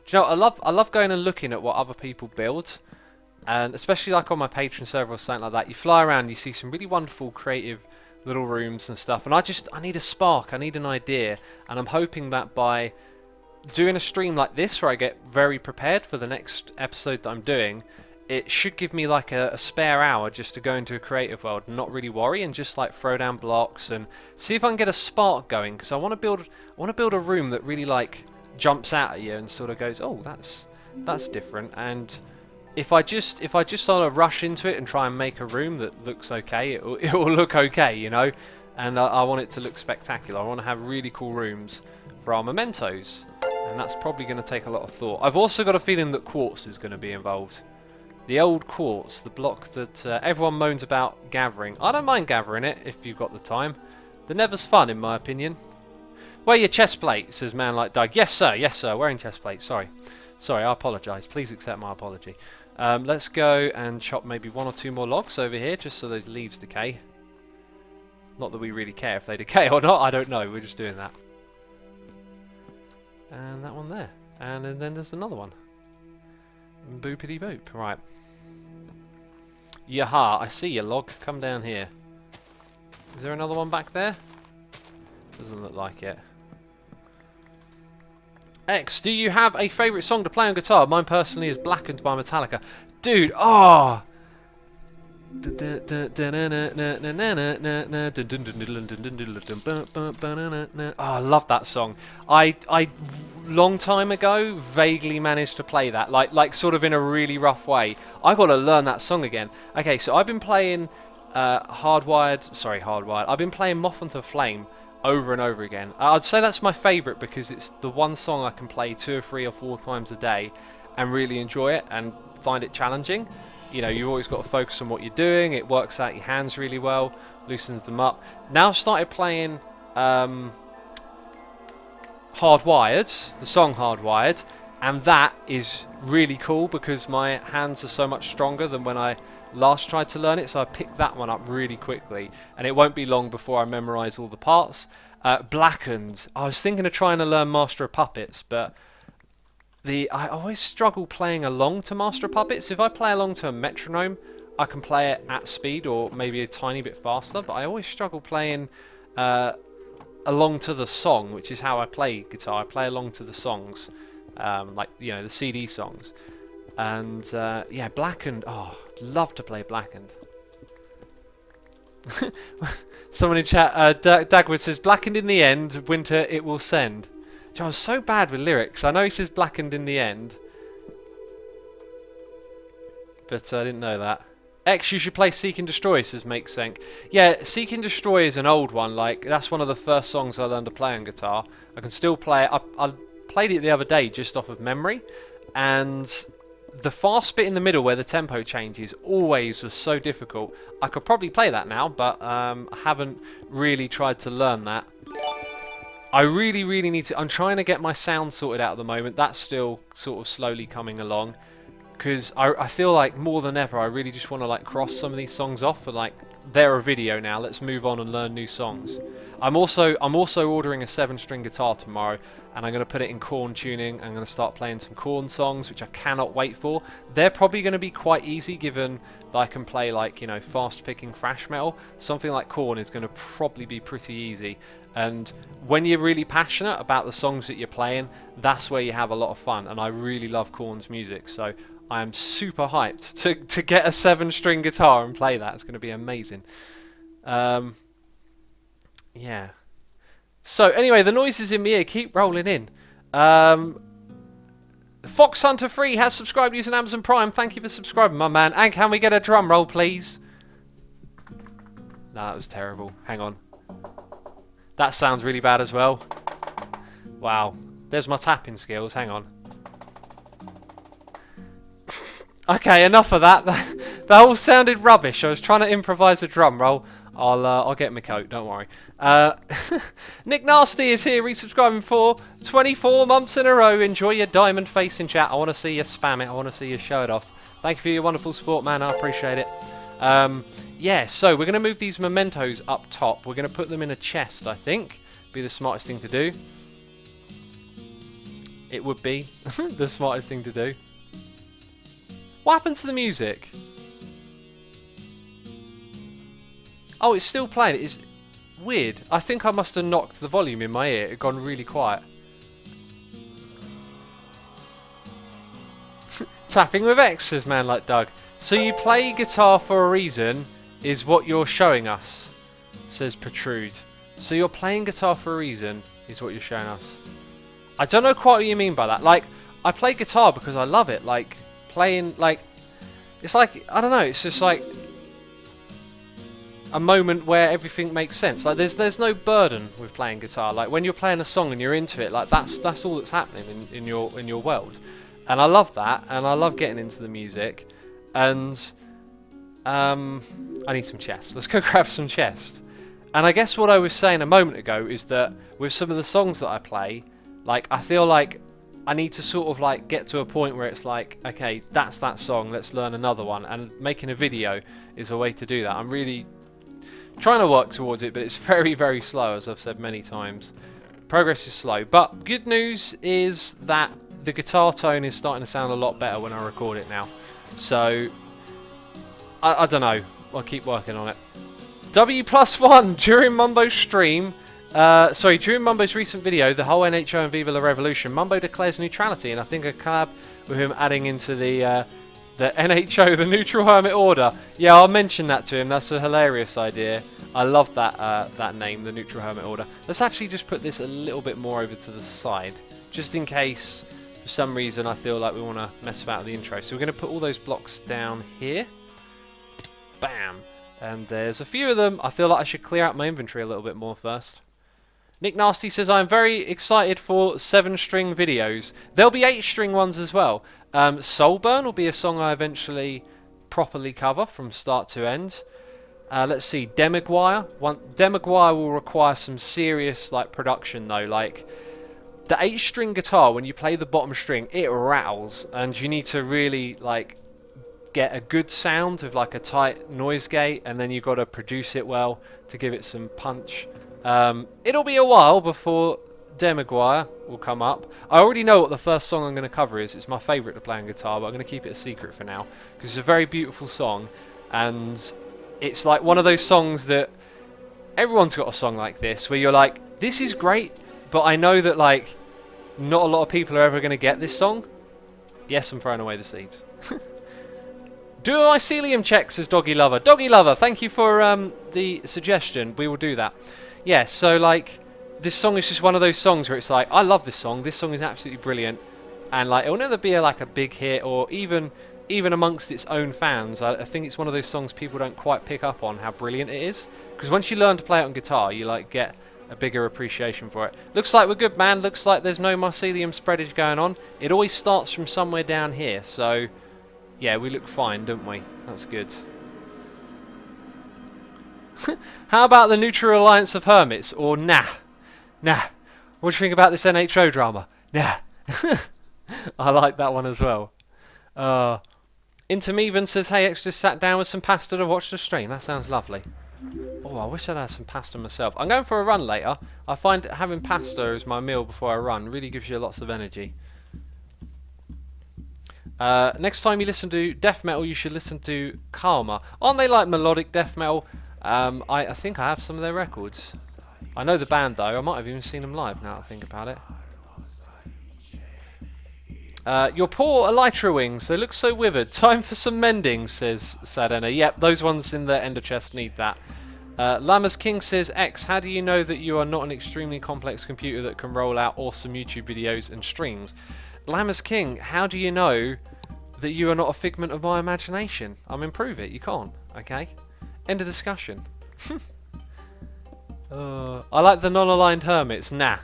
Do you know, I love going and looking at what other people build, and especially like on my Patreon server or something like that. You fly around, you see some really wonderful, creative little rooms and stuff, and I need a spark, I need an idea, and I'm hoping that by doing a stream like this where I get very prepared for the next episode that I'm doing, it should give me like a spare hour just to go into a creative world and not really worry and just like throw down blocks and see if I can get a spark going, because I want to build a room that really like jumps out at you and sort of goes, oh, that's different. And if I just sort of rush into it and try and make a room that looks okay, it will look okay, you know. And I want it to look spectacular. I want to have really cool rooms for our mementos, and that's probably going to take a lot of thought. I've also got a feeling that quartz is going to be involved. The old quartz, the block that everyone moans about gathering. I don't mind gathering it if you've got the time. The Nether's fun, in my opinion. Wear your chest plate, says Man Like Doug. Yes, sir, wearing chest plate. Sorry, I apologise. Please accept my apology. Let's go and chop maybe 1 or 2 more logs over here, just so those leaves decay. Not that we really care if they decay or not, I don't know, we're just doing that. And that one there. And then there's another one. Boopity boop, right. Yaha, I see you, log. Come down here. Is there another one back there? Doesn't look like it. X, do you have a favourite song to play on guitar? Mine personally is Blackened by Metallica. Dude, oh! Oh, I love that song. I long time ago vaguely managed to play that, like sort of in a really rough way. I got to learn that song again. Okay, so I've been playing Hardwired. I've been playing Moth Unto Flame over and over again. I'd say that's my favourite because it's the one song I can play 2 or 3 or 4 times a day and really enjoy it and find it challenging. You know, you've always got to focus on what you're doing. It works out your hands really well, loosens them up. Now I've started playing Hardwired, the song Hardwired, and that is really cool because my hands are so much stronger than when I last tried to learn it, so I picked that one up really quickly, and it won't be long before I memorise all the parts. Blackened, I was thinking of trying to learn Master of Puppets, but I always struggle playing along to Master of Puppets. If I play along to a metronome, I can play it at speed or maybe a tiny bit faster, but I always struggle playing along to the song, which is how I play guitar. I play along to the songs, like, you know, the CD songs. And yeah, Blackened, oh, love to play Blackened. Someone in chat, Dagwood says, Blackened in the end, winter it will send. I was so bad with lyrics. I know he says Blackened in the end, but I didn't know that. X, you should play Seek and Destroy, says Make Senk. Yeah, Seek and Destroy is an old one. Like, that's one of the first songs I learned to play on guitar. I can still play it. I played it the other day just off of memory, and the fast bit in the middle where the tempo changes always was so difficult. I could probably play that now, but I haven't really tried to learn that. I really need to. I'm trying to get my sound sorted out at the moment. That's still sort of slowly coming along, because I feel like more than ever I really just want to like cross some of these songs off for like they're a video now. Let's move on and learn new songs. I'm also ordering a 7-string guitar tomorrow, and I'm going to put it in Korn tuning. I'm going to start playing some Korn songs, which I cannot wait for. They're probably going to be quite easy, given that I can play like, you know, fast picking thrash metal. Something like Korn is going to probably be pretty easy. And when you're really passionate about the songs that you're playing, that's where you have a lot of fun. And I really love Korn's music, so I am super hyped to get a 7-string guitar and play that. It's going to be amazing. Yeah. So anyway, the noises in my ear keep rolling in. Fox Hunter 3 has subscribed using Amazon Prime. Thank you for subscribing, my man. And can we get a drum roll, please? No, that was terrible. Hang on. That sounds really bad as well. Wow. There's my tapping skills. Hang on. Okay, enough of that. That all sounded rubbish. I was trying to improvise a drum roll. I'll get my coat, don't worry. Nick Nasty is here, resubscribing for 24 months in a row. Enjoy your diamond face in chat. I want to see you spam it. I want to see you show it off. Thank you for your wonderful support, man. I appreciate it. Yeah, so we're going to move these mementos up top. We're going to put them in a chest, I think. Be the smartest thing to do. It would be the smartest thing to do. What happened to the music? Oh, it's still playing. It's weird. I think I must have knocked the volume in my ear. It had gone really quiet. Tapping with X, says man like Doug. So you play guitar for a reason, is what you're showing us, says Protrude. So you're playing guitar for a reason, is what you're showing us. I don't know quite what you mean by that. Like, I play guitar because I love it. Like, playing, like, it's like, I don't know, it's just like a moment where everything makes sense. Like, there's no burden with playing guitar. Like, when you're playing a song and you're into it, like, that's all that's happening in your world. And I love that, and I love getting into the music. And I need some chest. Let's go grab some chest. And I guess what I was saying a moment ago is that with some of the songs that I play, like, I feel like I need to sort of like get to a point where it's like, okay, that's that song, let's learn another one. And making a video is a way to do that. I'm really trying to work towards it, but it's very, very slow, as I've said many times. Progress is slow. But good news is that the guitar tone is starting to sound a lot better when I record it now. So, I don't know. I'll keep working on it. W+1 during Mumbo's stream. During Mumbo's recent video, the whole NHO and Viva La Revolution, Mumbo declares neutrality, and I think a collab with him adding into the NHO, the Neutral Hermit Order. Yeah, I'll mention that to him. That's a hilarious idea. I love that that name, the Neutral Hermit Order. Let's actually just put this a little bit more over to the side, just in case for some reason I feel like we want to mess about with the intro. So we're going to put all those blocks down here. Bam. And there's a few of them. I feel like I should clear out my inventory a little bit more first. Nick Nasty says, I'm very excited for 7-string videos. There'll be 8-string ones as well. Soulburn will be a song I eventually properly cover from start to end. Let's see, Demaguire. Demaguire will require some serious like production though. Like, the 8-string guitar, when you play the bottom string, it rattles. And you need to really like get a good sound with like a tight noise gate. And then you've got to produce it well to give it some punch. It'll be a while before Demaguire will come up. I already know what the first song I'm going to cover is. It's my favourite to play on guitar, but I'm going to keep it a secret for now because it's a very beautiful song, and it's like one of those songs that everyone's got a song like this where you're like, this is great, but I know that like not a lot of people are ever going to get this song. Yes, I'm throwing away the seeds. Do a mycelium check, says Doggy Lover. Doggy Lover, thank you for the suggestion. We will do that. Yeah, so like this song is just one of those songs where it's like, I love this song. This song is absolutely brilliant, and like it will never be like a big hit, or even amongst its own fans. I think it's one of those songs people don't quite pick up on how brilliant it is. Because once you learn to play it on guitar, you like get a bigger appreciation for it. Looks like we're good, man. Looks like there's no mycelium spreadage going on. It always starts from somewhere down here, so yeah, we look fine, don't we? That's good. How about the Neutral Alliance of Hermits? Or nah? Nah. What do you think about this NHO drama? Nah. I like that one as well. Intermeven says, hey, X just sat down with some pasta to watch the stream. That sounds lovely. Oh, I wish I'd had some pasta myself. I'm going for a run later. I find having pasta as my meal before I run really gives you lots of energy. Next time you listen to death metal, you should listen to Karma. Aren't they like melodic death metal? I think I have some of their records. I know the band though. I might have even seen them live now that I think about it. Your poor elytra wings, they look so withered. Time for some mending, says Sadena. Yep, those ones in the ender chest need that. Lamas King says, X, how do you know that you are not an extremely complex computer that can roll out awesome YouTube videos and streams? Lamas King, how do you know that you are not a figment of my imagination? I mean, prove it. You can't, okay? End of discussion. I like the non-aligned hermits. Nah.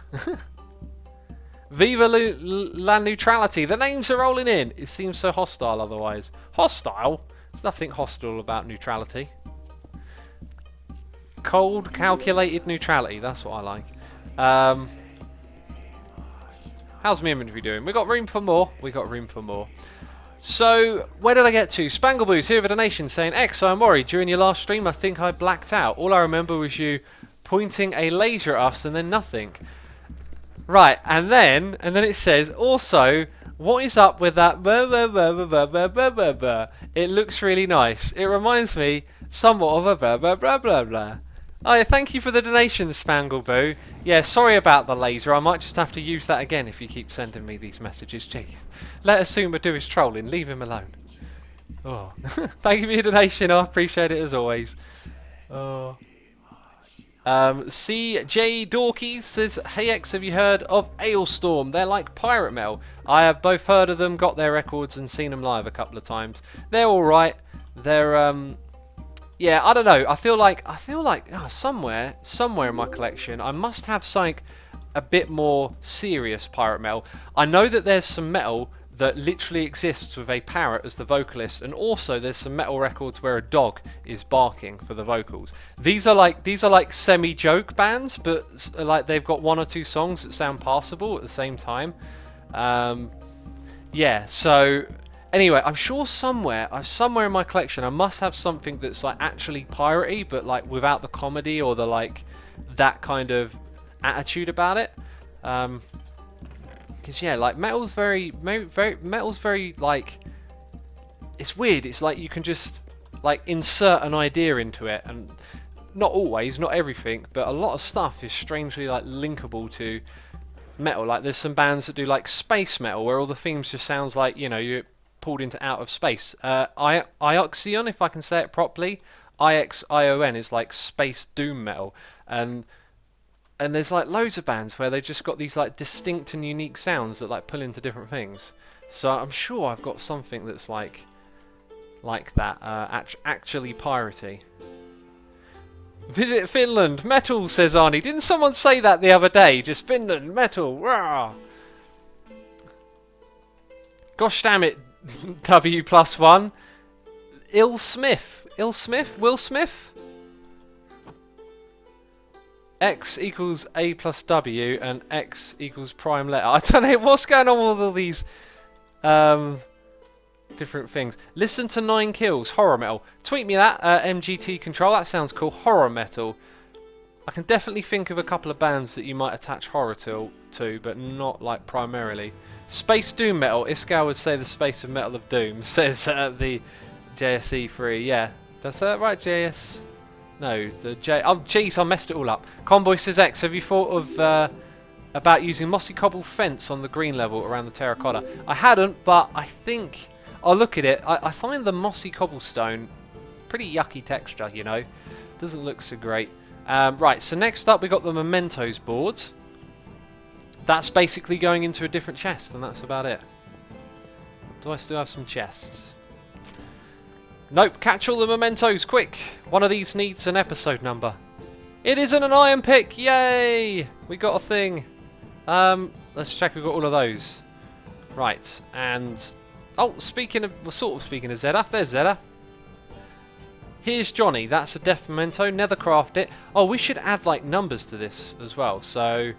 Viva la neutrality. The names are rolling in. It seems so hostile otherwise. Hostile? There's nothing hostile about neutrality. Cold, calculated neutrality. That's what I like. How's my inventory doing? We got room for more. We got room for more. So, where did I get to? Spangleboo's here with a donation saying, X, I'm worried. During your last stream, I think I blacked out. All I remember was you pointing a laser at us and then nothing. Right, and then it says, also, what is up with that blah, blah, blah, blah, blah, blah, blah, blah, blah. It looks really nice. It reminds me somewhat of a blah, blah, blah, blah, blah. Oh, yeah, thank you for the donation, Spangleboo. Yeah, sorry about the laser. I might just have to use that again if you keep sending me these messages. Jeez. Let Asuma do his trolling. Leave him alone. Oh. Thank you for your donation. I appreciate it as always. Oh. CJ Dorky says, "Hey X, have you heard of Ailstorm? They're like pirate metal. I have both heard of them, got their records, and seen them live a couple of times. They're all right. They're yeah, I don't know. I feel like oh, somewhere in my collection, I must have something a bit more serious pirate metal. I know that there's some metal that literally exists with a parrot as the vocalist, and also there's some metal records where a dog is barking for the vocals. These are like semi-joke bands, but like they've got one or two songs that sound passable at the same time. Yeah, so anyway, I'm sure somewhere in my collection I must have something that's like actually piratey, but like without the comedy or the like that kind of attitude about it. Because yeah, like metal's very like, it's weird. It's like you can just like insert an idea into it, and not always, not everything, but a lot of stuff is strangely like linkable to metal. Like there's some bands that do like space metal where all the themes just sounds like, you know, you're pulled into out of space. Ioxion, if I can say it properly, IXION is like space doom metal, and there's like loads of bands where they just got these like distinct and unique sounds that like pull into different things. So I'm sure I've got something that's like that, actually piratey. Visit Finland, metal, says Arnie. Didn't someone say that the other day? Just Finland, metal, rah! Gosh damn it, W+1. Will Smith? X equals A plus W and X equals prime letter. I don't know what's going on with all these different things. Listen to 9 Kills, horror metal. Tweet me that, MGT Control. That sounds cool. Horror metal. I can definitely think of a couple of bands that you might attach horror to, but not like primarily. Space Doom metal. Iskal would say the space of metal of doom, says the JSE3. Yeah, that's that right, JS? No, the J. Oh, jeez, I messed it all up. Convoy says, X, have you thought of about using mossy cobble fence on the green level around the terracotta? I hadn't, but I think I'll look at it. I find the mossy cobblestone pretty yucky texture, you know. Doesn't look so great. Right, so next up we got the mementos board. That's basically going into a different chest, and that's about it. Do I still have some chests? Nope, catch all the mementos, quick! One of these needs an episode number. It isn't an iron pick, yay! We got a thing. Let's check we've got all of those. Right, and... oh, we're sort of speaking of Zedda, there's Zedda. Here's Johnny, that's a death memento, nethercraft it. Oh, we should add like numbers to this as well, so...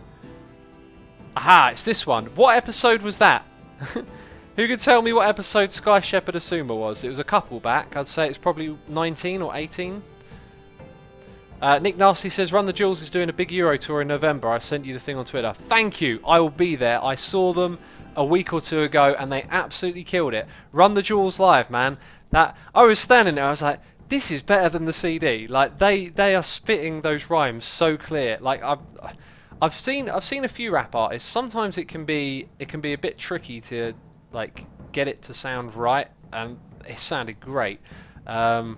aha, it's this one. What episode was that? Who could tell me what episode Sky Shepherd Asuma was? It was a couple back. I'd say it's probably 19 or 18. Nick Nasty says, Run the Jewels is doing a big Euro tour in November. I sent you the thing on Twitter. Thank you. I will be there. I saw them a week or two ago and they absolutely killed it. Run the Jewels live, man. That I was standing there. I was like, this is better than the CD. Like they are spitting those rhymes so clear. Like I've seen a few rap artists. Sometimes it can be a bit tricky to like get it to sound right, and it sounded great. Down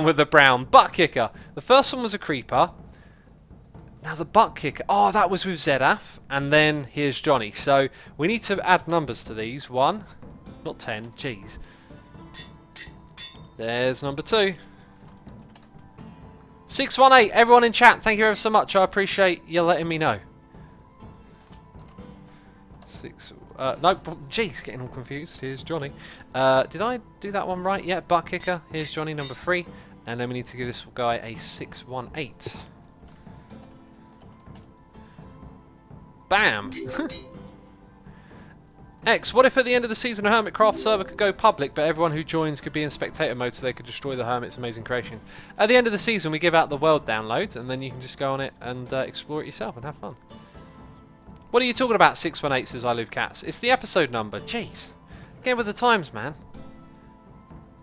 with the brown butt kicker. The first one was a creeper. Now the butt kicker. Oh, that was with Zedaf, and then here's Johnny. So we need to add numbers to these. 1, not 10. Jeez. There's number 2. 618. Everyone in chat, thank you ever so much. I appreciate you letting me know. 6. No, jeez, getting all confused. Here's Johnny. Did I do that one right? Yeah, butt kicker. Here's Johnny, number 3. And then we need to give this guy a 618. Bam! X, what if at the end of the season a Hermitcraft server could go public, but everyone who joins could be in spectator mode so they could destroy the Hermit's amazing creations? At the end of the season, we give out the world downloads, and then you can just go on it and explore it yourself and have fun. What are you talking about, 618, says I Live Cats? It's the episode number. Jeez. Get with the times, man.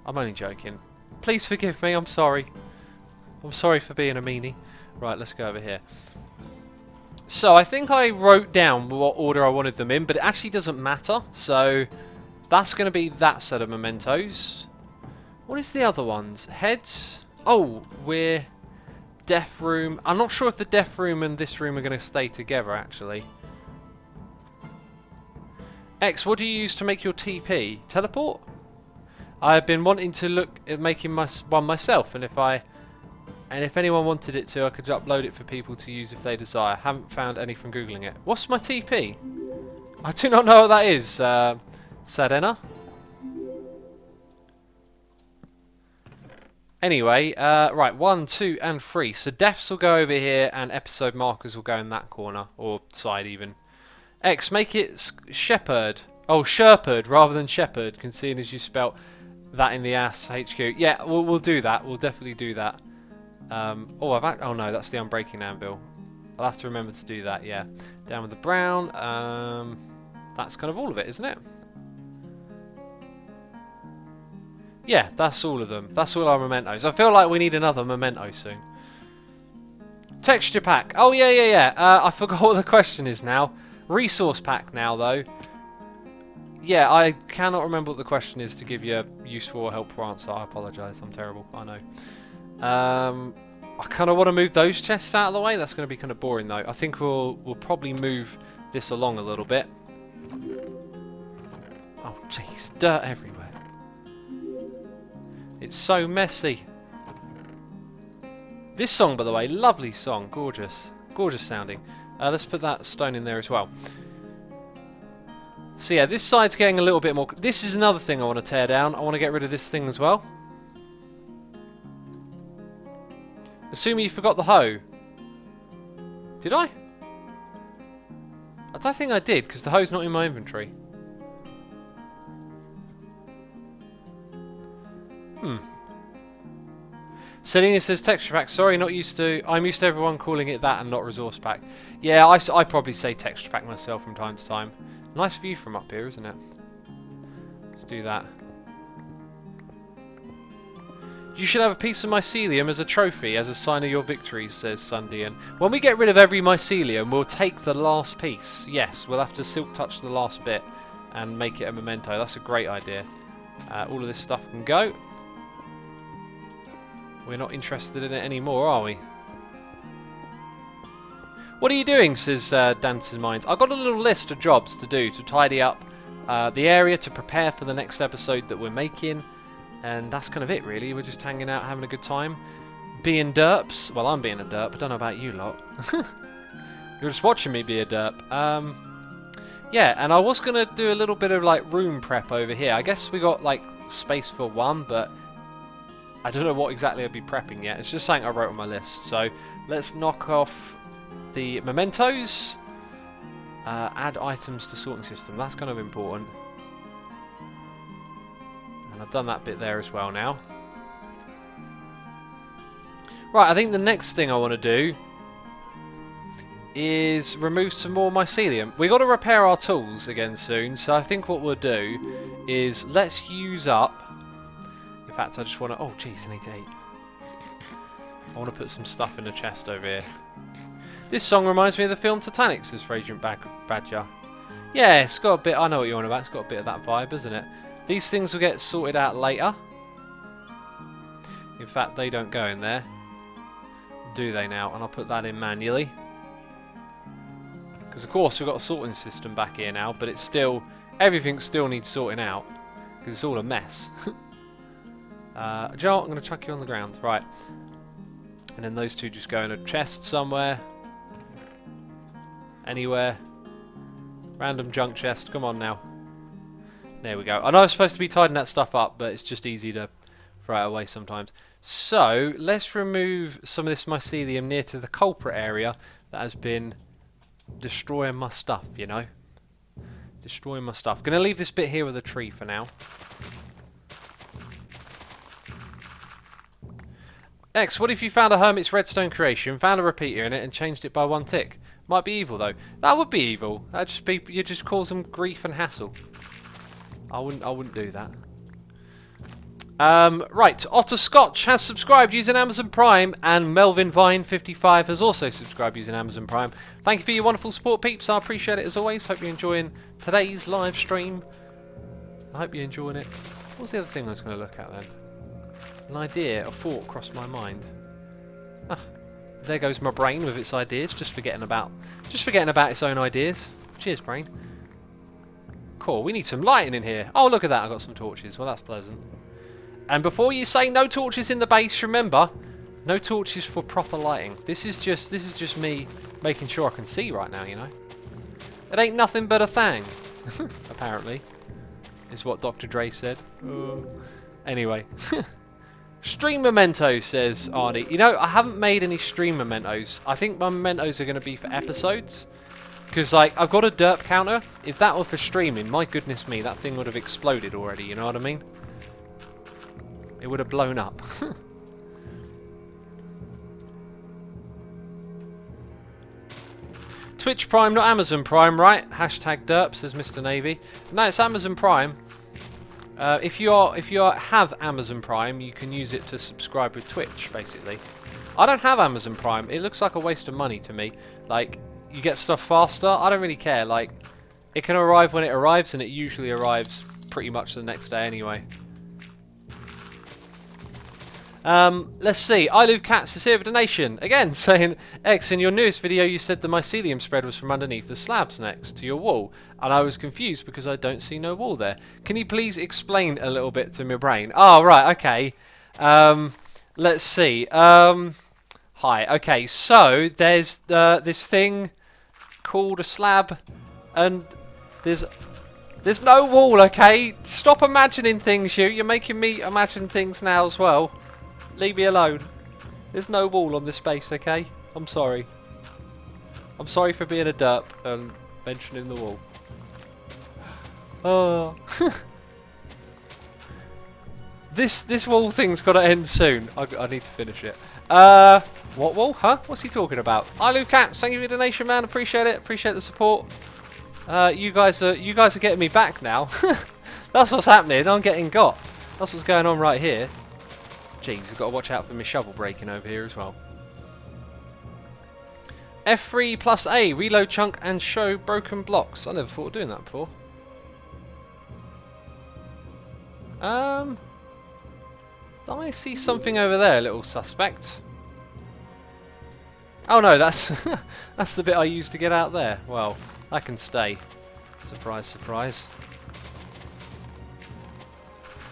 I'm only joking. Please forgive me, I'm sorry. I'm sorry for being a meanie. Right, let's go over here. So I think I wrote down what order I wanted them in, but it actually doesn't matter. So that's going to be that set of mementos. What is the other ones? Heads? Oh, we're death room. I'm not sure if the death room and this room are going to stay together, actually. X, what do you use to make your TP? Teleport? I've been wanting to look at making one myself, and if anyone wanted it to, I could upload it for people to use if they desire. Haven't found any from Googling it. What's my TP? I do not know what that is, Sadena. Anyway, right, 1, 2, and 3. So deaths will go over here, and episode markers will go in that corner, or side even. X, make it shepherd. Oh, Sherperd rather than shepherd, considering as you spelt that in the ass HQ. Yeah, we'll do that. We'll definitely do that. Oh no, that's the unbreaking anvil. I'll have to remember to do that. Yeah, down with the brown. That's kind of all of it, isn't it? Yeah, that's all of them. That's all our mementos. I feel like we need another memento soon. Texture pack. Oh yeah. I forgot what the question is now. Resource pack now though. Yeah, I cannot remember what the question is to give you a useful or helpful answer. I apologise. I'm terrible. I know. I kind of want to move those chests out of the way. That's going to be kind of boring though. I think we'll probably move this along a little bit. Oh jeez, dirt everywhere. It's so messy. This song, by the way, lovely song, gorgeous, gorgeous sounding. Let's put that stone in there as well. So yeah, this side's getting a little bit more. This is another thing I want to tear down. I want to get rid of this thing as well. Assuming you forgot the hoe. Did I? I don't think I did, because the hoe's not in my inventory. Selena says texture pack. Sorry, not used to. I'm used to everyone calling it that and not resource pack. Yeah, I probably say texture pack myself from time to time. Nice view from up here, isn't it? Let's do that. You should have a piece of mycelium as a trophy, as a sign of your victories, says Sundian. When we get rid of every mycelium, we'll take the last piece. Yes, we'll have to silk touch the last bit and make it a memento. That's a great idea. All of this stuff can go. We're not interested in it anymore, are we? What are you doing, says Dance's Minds. I've got a little list of jobs to do to tidy up the area to prepare for the next episode that we're making. And that's kind of it, really. We're just hanging out, having a good time. Being derps. Well, I'm being a derp. I don't know about you lot. You're just watching me be a derp. Yeah, and I was going to do a little bit of, like, room prep over here. I guess we got, like, space for one, but I don't know what exactly I'd be prepping yet. It's just something I wrote on my list. So let's knock off the mementos. Add items to sorting system. That's kind of important. And I've done that bit there as well now. Right, I think the next thing I want to do is remove some more mycelium. We've got to repair our tools again soon, so I think what we'll do is let's use up... In fact, I just want to... Oh, jeez, I need to eat. I want to put some stuff in the chest over here. This song reminds me of the film Titanic, says Fragrant Badger. Yeah, it's got a bit... I know what you're on about. It's got a bit of that vibe, isn't it? These things will get sorted out later. In fact, they don't go in there. Do they now? And I'll put that in manually. Because, of course, we've got a sorting system back here now, but it's still... Everything still needs sorting out. Because it's all a mess. Joe, I'm going to chuck you on the ground. Right. And then those two just go in a chest somewhere. Anywhere. Random junk chest. Come on now. There we go. I know I'm supposed to be tidying that stuff up, but it's just easy to throw it away sometimes. So, let's remove some of this mycelium near to the culprit area that has been destroying my stuff, you know. Destroying my stuff. Going to leave this bit here with a tree for now. X, what if you found a Hermit's redstone creation, found a repeater in it, and changed it by 1 tick? Might be evil, though. That would be evil. That'd just be... You'd just cause them grief and hassle. I wouldn't do that. Right, Otter Scotch has subscribed using Amazon Prime, and Melvin Vine 55 has also subscribed using Amazon Prime. Thank you for your wonderful support, peeps. I appreciate it as always. Hope you're enjoying today's live stream. I hope you're enjoying it. What was the other thing I was going to look at then? An idea, a thought crossed my mind. Ah, there goes my brain with its ideas, just forgetting about its own ideas. Cheers, brain. Cool, we need some lighting in here. Oh, look at that, I got some torches. Well, that's pleasant. And before you say no torches in the base, remember, no torches for proper lighting. This is just me making sure I can see right now, you know. It ain't nothing but a thing. Apparently, is what Dr. Dre said. Anyway. Stream mementos, says Arnie. You know, I haven't made any stream mementos. I think my mementos are going to be for episodes. Because, like, I've got a derp counter. If that were for streaming, my goodness me, that thing would have exploded already, you know what I mean? It would have blown up. Twitch Prime, not Amazon Prime, right? Hashtag derp, says Mr. Navy. No, it's Amazon Prime. If you have Amazon Prime, you can use it to subscribe with Twitch, basically. I don't have Amazon Prime. It looks like a waste of money to me. Like, you get stuff faster. I don't really care. Like, it can arrive when it arrives, and it usually arrives pretty much the next day anyway. Let's see. I Live Cats is here with a donation. Again, saying, X, in your newest video you said the mycelium spread was from underneath the slabs next to your wall. And I was confused because I don't see no wall there. Can you please explain a little bit to my brain? Oh, right, okay. Let's see. Hi. Okay, so there's this thing called a slab, and there's no wall, okay? Stop imagining things, you. You're making me imagine things now as well. Leave me alone. There's no wall on this space, okay? I'm sorry. I'm sorry for being a derp and mentioning the wall. Oh. This wall thing's got to end soon. I need to finish it. What wall? Huh? What's he talking about? I Love Cats. Thank you for your donation, man. Appreciate it. Appreciate the support. You guys are getting me back now. That's what's happening. I'm getting got. That's what's going on right here. Jeez, I've got to watch out for my shovel breaking over here as well. F3 plus A, reload chunk and show broken blocks. I never thought of doing that before. I see something over there, little suspect. Oh no, that's that's the bit I used to get out there. Well, that can stay. Surprise, surprise.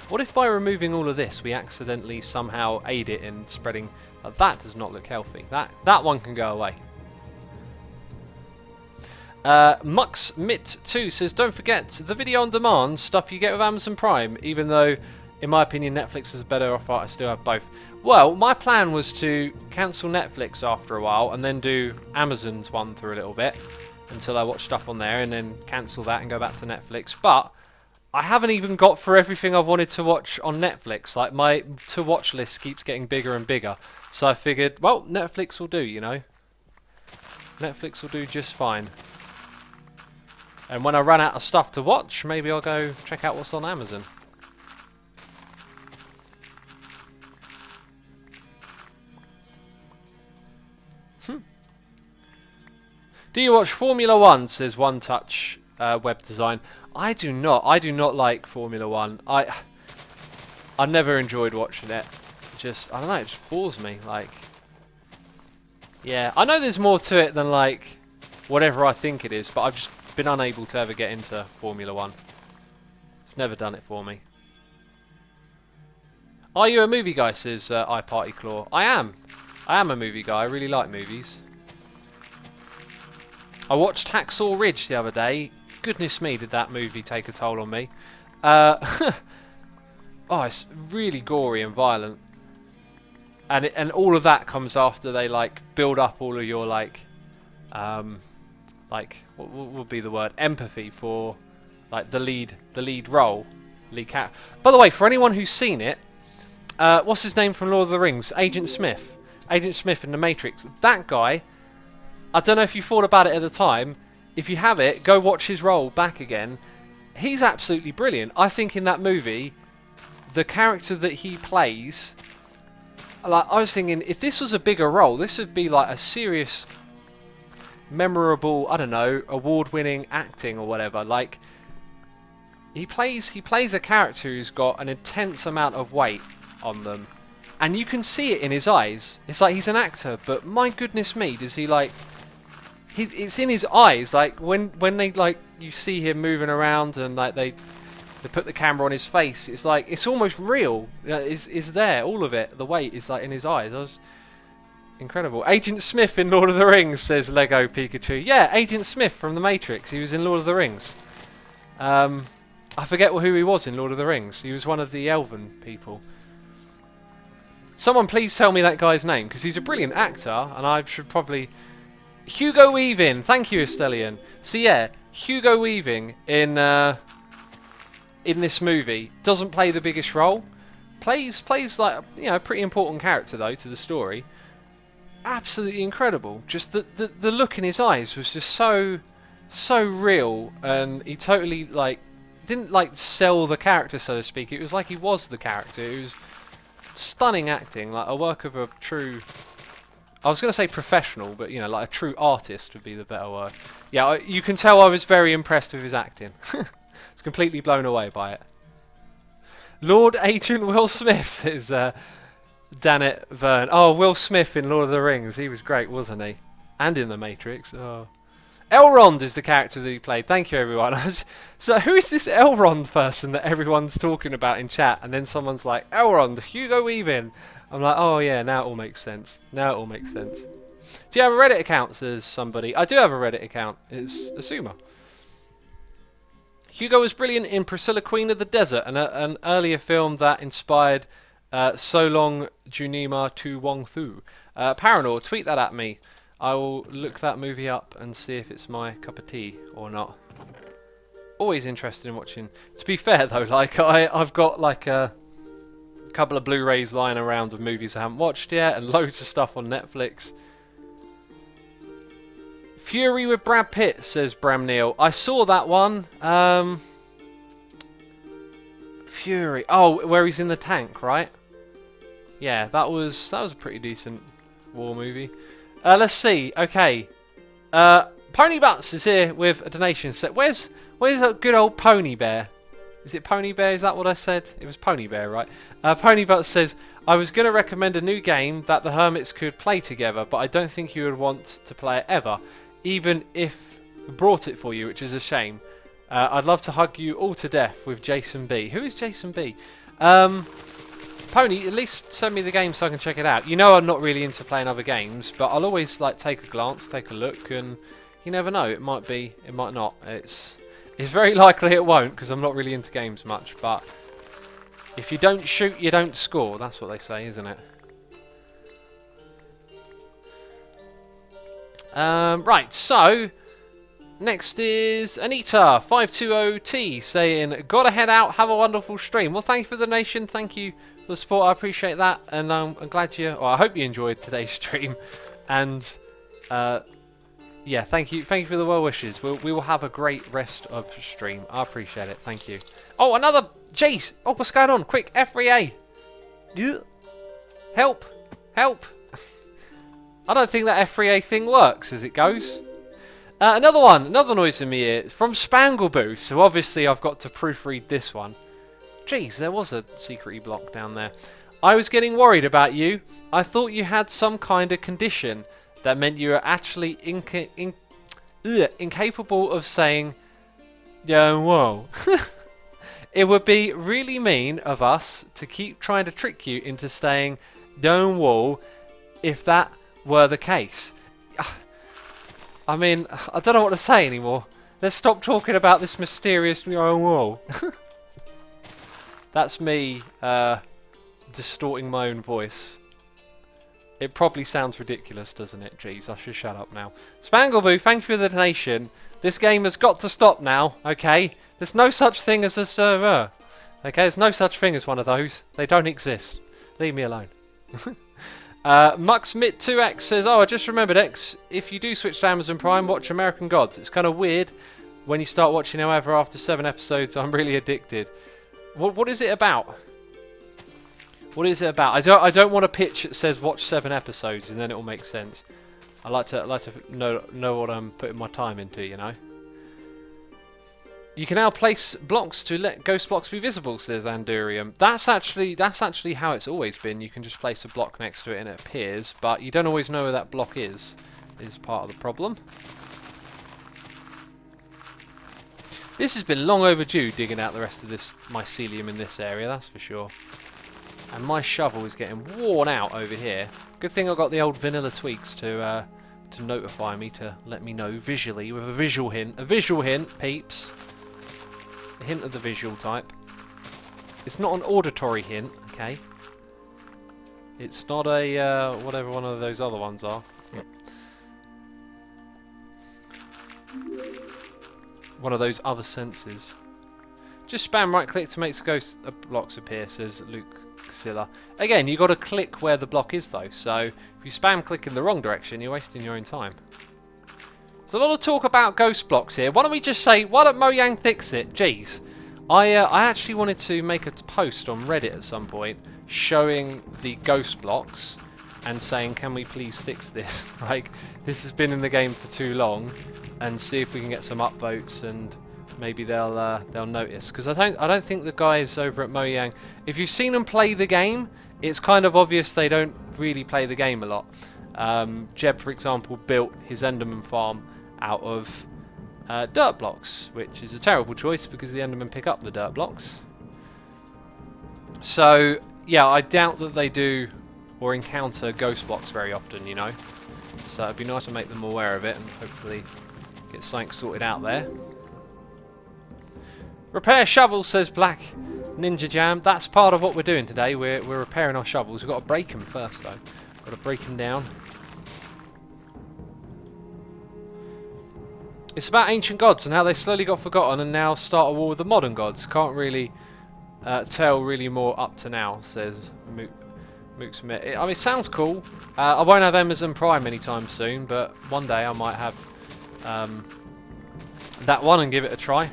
What if by removing all of this we accidentally somehow aid it in spreading? That does not look healthy. That one can go away. MuxMit2 says, don't forget the video on demand stuff you get with Amazon Prime, even though in my opinion Netflix is a better offer. I still have both. Well, my plan was to cancel Netflix after a while and then do Amazon's one for a little bit until I watch stuff on there, and then cancel that and go back to Netflix. But I haven't even got through everything I've wanted to watch on Netflix. Like, my to-watch list keeps getting bigger and bigger. So I figured, well, Netflix will do, you know. Netflix will do just fine. And when I run out of stuff to watch, maybe I'll go check out what's on Amazon. Do you watch Formula 1, says One Touch Web Design. I do not. I do not like Formula 1. I never enjoyed watching it. Just, I don't know, it just bores me. Like, yeah, I know there's more to it than like whatever I think it is, but I've just been unable to ever get into Formula 1. It's never done it for me. Are you a movie guy, says iPartyClaw. I am. I am a movie guy. I really like movies. I watched Hacksaw Ridge the other day. Goodness me, did that movie take a toll on me. Oh, it's really gory and violent. And all of that comes after they like build up all of your like what would be the word, empathy for like the lead role, lead cat. By the way, for anyone who's seen it, what's his name from Lord of the Rings? Agent Smith in The Matrix. That guy, I don't know if you thought about it at the time. If you have it, go watch his role back again. He's absolutely brilliant. I think in that movie, the character that he plays, like, I was thinking, if this was a bigger role, this would be like a serious, memorable, I don't know, award-winning acting or whatever. Like, he plays a character who's got an intense amount of weight on them, and you can see it in his eyes. It's like he's an actor, but my goodness me, does he like? It's in his eyes. Like when they like you see him moving around and like they put the camera on his face. It's like it's almost real. You know, it's there. All of it. The weight is like in his eyes. Incredible. Agent Smith in Lord of the Rings, says Lego Pikachu. Yeah, Agent Smith from The Matrix. He was in Lord of the Rings. I forget who he was in Lord of the Rings. He was one of the elven people. Someone please tell me that guy's name, because he's a brilliant actor, and I should probably... Hugo Weaving! Thank you, Estelian. So yeah, Hugo Weaving in this movie doesn't play the biggest role. Plays like, you know, a pretty important character, though, to the story. Absolutely incredible. Just the look in his eyes was just so real, and he totally, like, didn't, like, sell the character, so to speak. It was like he was the character. It was... stunning acting, like a work of a true... I was going to say professional, but, you know, like a true artist would be the better word. Yeah, you can tell I was very impressed with his acting. I was completely blown away by it. Lord Agent Will Smith, says Danet Verne. Oh, Will Smith in Lord of the Rings. He was great, wasn't he? And in The Matrix. Oh. Elrond is the character that he played. Thank you, everyone. So who is this Elrond person that everyone's talking about in chat? And then someone's like, Elrond, Hugo Weaving. I'm like, oh yeah, now it all makes sense. Now it all makes sense. Do you have a Reddit account, says somebody? I do have a Reddit account. It's Asuma. Hugo was brilliant in Priscilla, Queen of the Desert, an earlier film that inspired So Long Junima to Wong Fu. Paranor, tweet that at me. I will look that movie up and see if it's my cup of tea or not. Always interested in watching. To be fair though, like I've got like a couple of Blu-rays lying around of movies I haven't watched yet, and loads of stuff on Netflix. Fury with Brad Pitt, says Bram Neal. I saw that one. Fury. Oh, where he's in the tank, right? Yeah, that was a pretty decent war movie. Let's see. Okay. Pony Butts is here with a donation set. Where's a good old Pony Bear? Is it Pony Bear? Is that what I said? It was Pony Bear, right? Pony Butts says, I was going to recommend a new game that the Hermits could play together, but I don't think you would want to play it ever, even if I brought it for you, which is a shame. I'd love to hug you all to death with Jason B. Who is Jason B? Pony, at least send me the game so I can check it out. You know I'm not really into playing other games, but I'll always like take a glance, take a look, and you never know. It might be, it might not. It's very likely it won't, because I'm not really into games much, but if you don't shoot, you don't score. That's what they say, isn't it? Right, so next is Anita520T saying, gotta head out, have a wonderful stream. Well, thank you for the donation, thank you for the support, I appreciate that, and I'm glad I hope you enjoyed today's stream, and yeah, thank you for the well wishes. We will have a great rest of the stream. I appreciate it, thank you. Oh, another Jace! Oh, what's going on? Quick, F3A! Help! Help! I don't think that F3A thing works as it goes. Another noise in my ear from Spangleboo. So obviously I've got to proofread this one. Jeez, there was a secret block down there. I was getting worried about you. I thought you had some kind of condition that meant you were actually incapable of saying, "Yeah, whoa." It would be really mean of us to keep trying to trick you into saying, "Don't whoa," if that were the case. I mean, I don't know what to say anymore. Let's stop talking about this mysterious whoa. That's me distorting my own voice. It probably sounds ridiculous, doesn't it? Jeez, I should shut up now. Spangleboo, thank you for the donation. This game has got to stop now, okay? There's no such thing as a server. Okay, there's no such thing as one of those. They don't exist. Leave me alone. MuxMit2X says, oh, I just remembered, X, if you do switch to Amazon Prime, watch American Gods. It's kind of weird when you start watching, however, after 7 episodes, I'm really addicted. What is it about? What is it about? I don't want a pitch that says watch 7 episodes and then it will make sense. I like to know what I'm putting my time into, you know. You can now place blocks to let ghost blocks be visible, says Andurium. That's actually how it's always been. You can just place a block next to it and it appears, but you don't always know where that block is part of the problem. This has been long overdue, digging out the rest of this mycelium in this area, that's for sure. And my shovel is getting worn out over here. Good thing I got the old vanilla tweaks to notify me, to let me know visually with a visual hint. A visual hint, peeps. A hint of the visual type. It's not an auditory hint, okay? It's not a whatever one of those other ones are. One of those other senses. Just spam right click to make the ghost blocks appear, says Luke Silla. Again, you got to click where the block is though, so if you spam click in the wrong direction, you're wasting your own time. There's a lot of talk about ghost blocks here. Why don't we just say, why don't Mojang fix it? Jeez. I actually wanted to make a post on Reddit at some point showing the ghost blocks and saying, can we please fix this? Like, this has been in the game for too long, and see if we can get some upvotes and maybe they'll notice. Because I don't think the guys over at Mojang, if you've seen them play the game, it's kind of obvious they don't really play the game a lot. Jeb, for example, built his Enderman farm out of dirt blocks, which is a terrible choice because the Endermen pick up the dirt blocks. So yeah, I doubt that they do or encounter ghost blocks very often, you know. So it'd be nice to make them aware of it and hopefully get something sorted out there. Repair shovel, says Black Ninja Jam. That's part of what we're doing today. We're repairing our shovels. We've got to break them first though. Got to break them down. It's about ancient gods and how they slowly got forgotten and now start a war with the modern gods. Can't really tell really more up to now, says Mook Smith. I mean, it sounds cool. I won't have Amazon Prime anytime soon, but one day I might have that one and give it a try.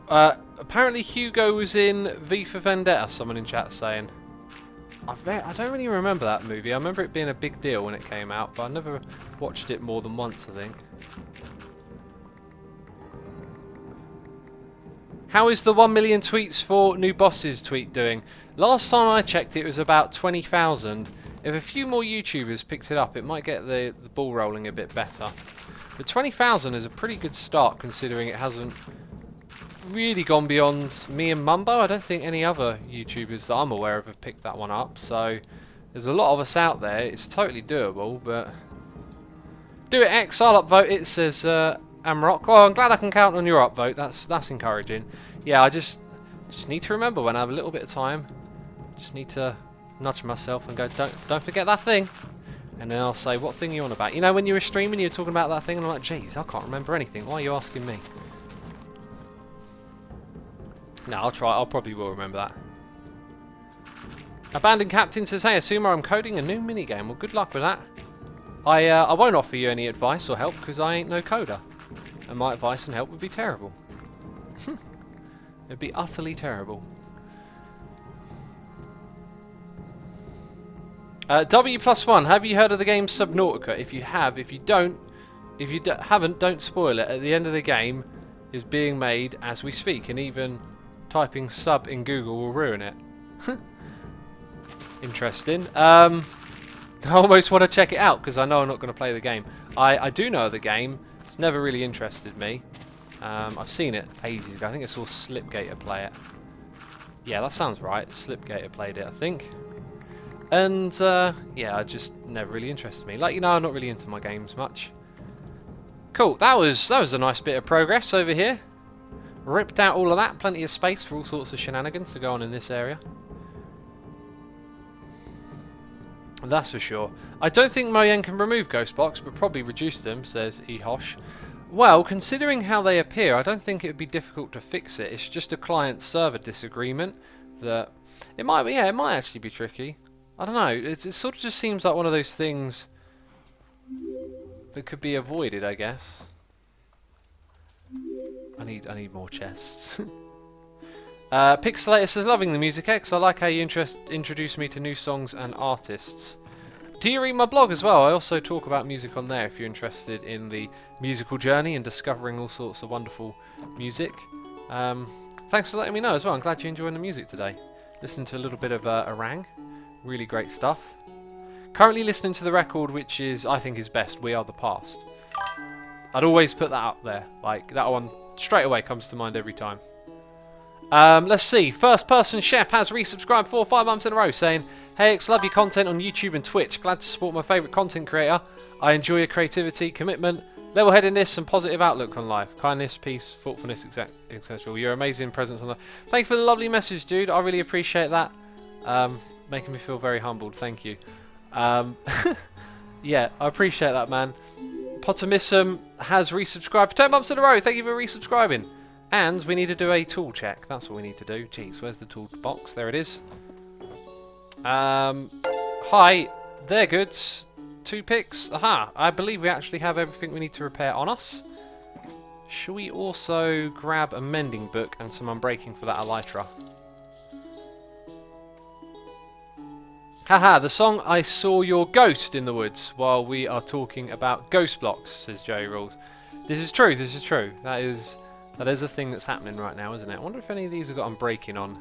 Apparently Hugo was in V for Vendetta, someone in chat saying. I don't really remember that movie. I remember it being a big deal when it came out, but I never watched it more than once, I think. How is the 1 million tweets for new bosses tweet doing? Last time I checked it was about 20,000. If a few more YouTubers picked it up, it might get the ball rolling a bit better. But 20,000 is a pretty good start considering it hasn't really gone beyond me and Mumbo. I don't think any other YouTubers that I'm aware of have picked that one up. So there's a lot of us out there. It's totally doable, but do it X, I'll upvote it, says Amrock. Well, I'm glad I can count on your upvote. That's encouraging. Yeah, I just need to remember when I have a little bit of time. Just need to nudge myself and go, don't forget that thing. And then I'll say, what thing are you on about? You know, when you were streaming, you were talking about that thing, and I'm like, geez, I can't remember anything. Why are you asking me? No, I'll try. I'll probably will remember that. Abandoned Captain says, hey, Asuma, I'm coding a new minigame. Well, good luck with that. I won't offer you any advice or help because I ain't no coder. And my advice and help would be terrible. It'd be utterly terrible. W+1, have you heard of the game Subnautica? If you have, if you haven't, don't spoil it. At the end of the game is being made as we speak, and even typing sub in Google will ruin it. Interesting. I almost want to check it out because I know I'm not going to play the game. I do know the game. It's never really interested me. I've seen it ages ago. I think I saw Slipgator play it. Yeah, that sounds right. Slipgator played it, I think. And yeah, it just never really interested me. Like, you know, I'm not really into my games much. Cool. That was a nice bit of progress over here. Ripped out all of that. Plenty of space for all sorts of shenanigans to go on in this area. That's for sure. I don't think Mojang can remove ghost blocks, but probably reduce them, says Ehosh. Well, considering how they appear, I don't think it would be difficult to fix it. It's just a client-server disagreement that it might be. Yeah, it might actually be tricky. I don't know. It sort of just seems like one of those things that could be avoided, I guess. I need more chests. Pixelator says, loving the music, X. I like how you introduce me to new songs and artists. Do you read my blog as well? I also talk about music on there if you're interested in the musical journey and discovering all sorts of wonderful music. Thanks for letting me know as well. I'm glad you're enjoying the music today. Listen to a little bit of Orang. Really great stuff. Currently listening to the record which is, I think, is best, We Are the Past. I'd always put that up there. Like, that one straight away comes to mind every time. Let's see. First person chef has resubscribed 4 or 5 months in a row saying, hey X, love your content on YouTube and Twitch. Glad to support my favourite content creator. I enjoy your creativity, commitment, level-headedness and positive outlook on life. Kindness, peace, thoughtfulness, etc. You're amazing presence on the... Thank you for the lovely message, dude. I really appreciate that. Making me feel very humbled. Thank you. Yeah, I appreciate that, man. Potamissum has resubscribed for 10 months in a row. Thank you for resubscribing. And we need to do a tool check. That's what we need to do. Jeez, where's the tool box? There it is. Hi, they're good. 2 picks. Aha, I believe we actually have everything we need to repair on us. Shall we also grab a mending book and some unbreaking for that elytra? Haha, the song I Saw Your Ghost in the Woods while we are talking about ghost blocks, says Joey Rules. This is true, this is true. That is a thing that's happening right now, isn't it? I wonder if any of these have got unbreaking on.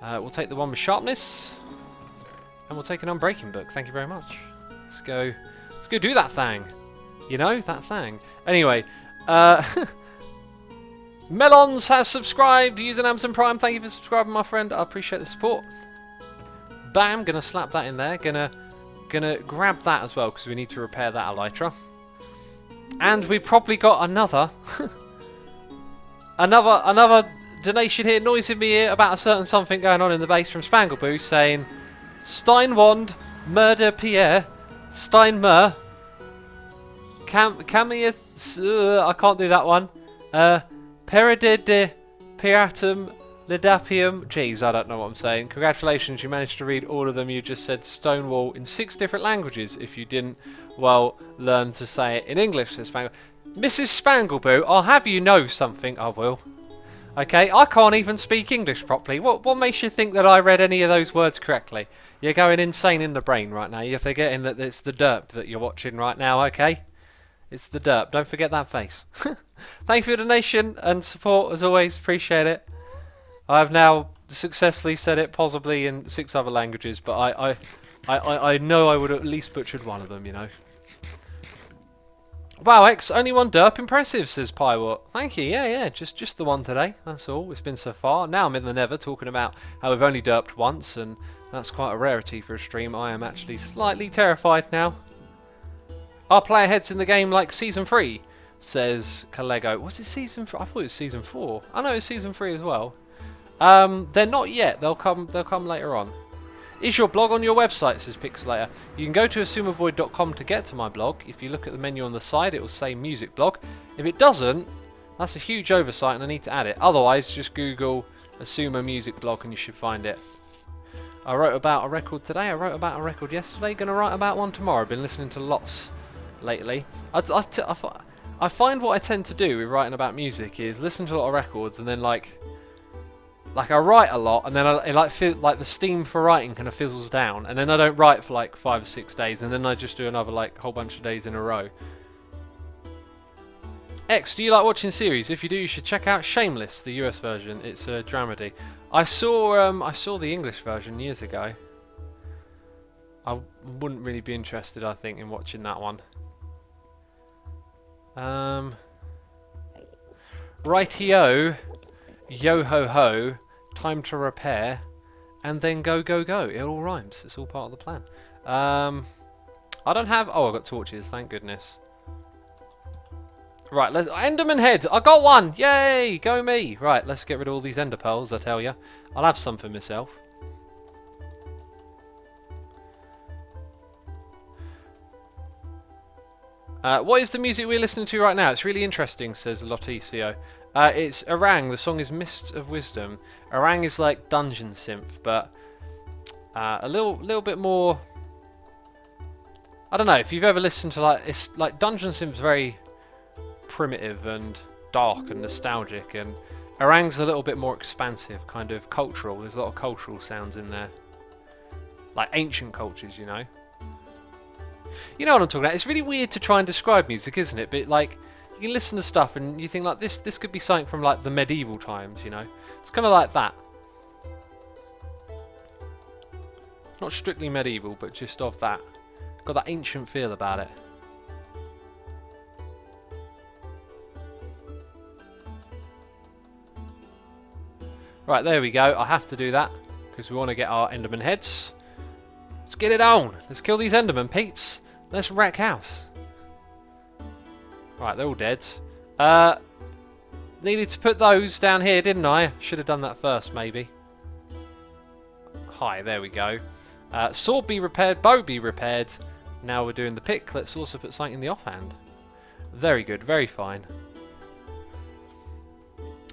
We'll take the one with sharpness. And we'll take an unbreaking book. Thank you very much. Let's go do that thing. You know, that thing. Anyway, Melons has subscribed using Amazon Prime. Thank you for subscribing, my friend. I appreciate the support. Bam, gonna slap that in there. Gonna grab that as well because we need to repair that elytra. And we've probably got another another donation here, noise in my ear about a certain something going on in the base from Spangleboo saying Steinwand, Murder Pierre, Steinmer, Camia, I can't do that one. Peridide Piratum Lidapium. Jeez, I don't know what I'm saying. Congratulations, you managed to read all of them. You just said Stonewall in 6 different languages. If you didn't, well, learn to say it in English. Says Spangleboo. Mrs. Spangleboo, I'll have you know something. I will. Okay, I can't even speak English properly. What makes you think that I read any of those words correctly? You're going insane in the brain right now. You're forgetting that it's the derp that you're watching right now, okay? It's the derp. Don't forget that face. Thank you for your donation and support, as always. Appreciate it. I've now successfully said it possibly in 6 other languages, but I know I would have at least butchered one of them, you know. Wow, X, only one derp. Impressive, says Pywat. Thank you. Yeah, just the one today. That's all. It's been so far. Now I'm in the nether talking about how we've only derped once, and that's quite a rarity for a stream. I am actually slightly terrified now. Our player heads in the game like Season 3, says Kalego. Was it Season 4? I thought it was Season 4. I know it's Season 3 as well. They're not yet. They'll come later on. Is your blog on your website, says Pixelator. You can go to assumeavoid.com to get to my blog. If you look at the menu on the side, it will say music blog. If it doesn't, that's a huge oversight and I need to add it. Otherwise, just Google Assume a music blog and you should find it. I wrote about a record today. I wrote about a record yesterday. Going to write about one tomorrow. I've been listening to lots lately. I find what I tend to do with writing about music is listen to a lot of records and then like I write a lot, and then I feel like the steam for writing kind of fizzles down, and then I don't write for like 5 or 6 days, and then I just do another like whole bunch of days in a row. X, do you like watching series? If you do, you should check out Shameless, the US version. It's a dramedy. I saw the English version years ago. I wouldn't really be interested, I think, in watching that one. Rightio, yo ho ho. Time to repair, and then go. It all rhymes. It's all part of the plan. I don't have... Oh, I got torches. Thank goodness. Right, let's... Enderman head! I got one! Yay! Go me! Right, let's get rid of all these ender pearls, I tell you. I'll have some for myself. What is the music we're listening to right now? It's really interesting, says Loticio. It's Orang. The song is Mists of Wisdom. Orang is like dungeon synth, but a little bit more... I don't know, if you've ever listened to like... It's like dungeon synth's very primitive and dark and nostalgic, and Orang's a little bit more expansive, kind of cultural. There's a lot of cultural sounds in there. Like ancient cultures, you know. You know what I'm talking about? It's really weird to try and describe music, isn't it? But like, you can listen to stuff and you think like this could be something from like the medieval times, you know? It's kind of like that. Not strictly medieval, but just of that. Got that ancient feel about it. Right, there we go. I have to do that because we want to get our Enderman heads. Let's get it on. Let's kill these Enderman peeps. Let's wreck house. Right, they're all dead. Needed to put those down here, didn't I? Should have done that first, maybe. Hi, there we go. Sword be repaired, bow be repaired. Now we're doing the pick. Let's also put something in the offhand. Very good, very fine.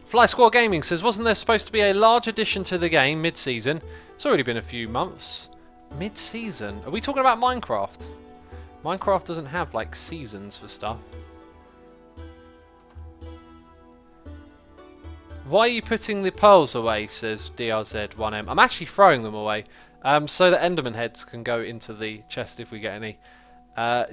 Fly Squad Gaming says, wasn't there supposed to be a large addition to the game mid-season? It's already been a few months. Mid-season? Are we talking about Minecraft? Minecraft doesn't have, like, seasons for stuff. Why are you putting the pearls away, says DRZ1M. I'm actually throwing them away, so that Enderman heads can go into the chest if we get any.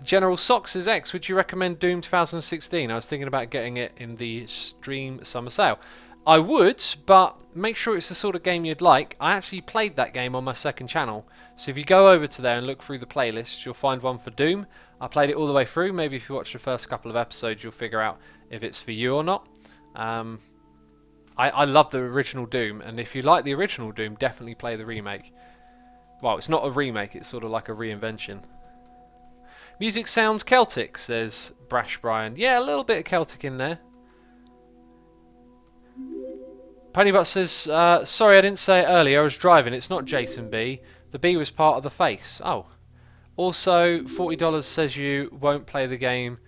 General Socks says, X, would you recommend Doom 2016? I was thinking about getting it in the Stream Summer Sale. I would, but make sure it's the sort of game you'd like. I actually played that game on my second channel, so if you go over to there and look through the playlist, you'll find one for Doom. I played it all the way through. Maybe if you watch the first couple of episodes, you'll figure out if it's for you or not. I love the original Doom, and if you like the original Doom, definitely play the remake. Well, it's not a remake, it's sort of like a reinvention. Music sounds Celtic, says Brash Brian. Yeah, a little bit of Celtic in there. Ponybutt says, sorry I didn't say it earlier, I was driving, it's not Jason B. The B was part of the face. Oh. Also, $40 says you won't play the game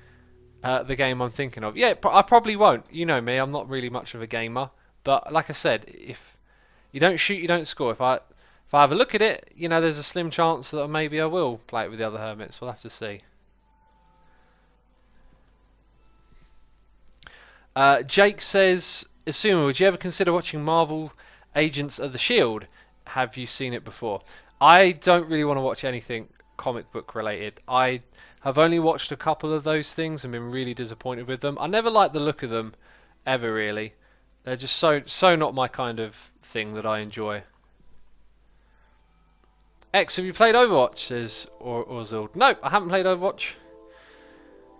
I'm thinking of. Yeah, I probably won't. You know me, I'm not really much of a gamer. But like I said, if you don't shoot, you don't score. If I have a look at it, you know, there's a slim chance that maybe I will play it with the other hermits. We'll have to see. Jake says, Asuma, would you ever consider watching Marvel Agents of the Shield? Have you seen it before? I don't really want to watch anything comic book related. I have only watched a couple of those things and been really disappointed with them. I never liked the look of them, ever really. They're just so not my kind of thing that I enjoy. X, have you played Overwatch? Says Orzuld. Nope, I haven't played Overwatch.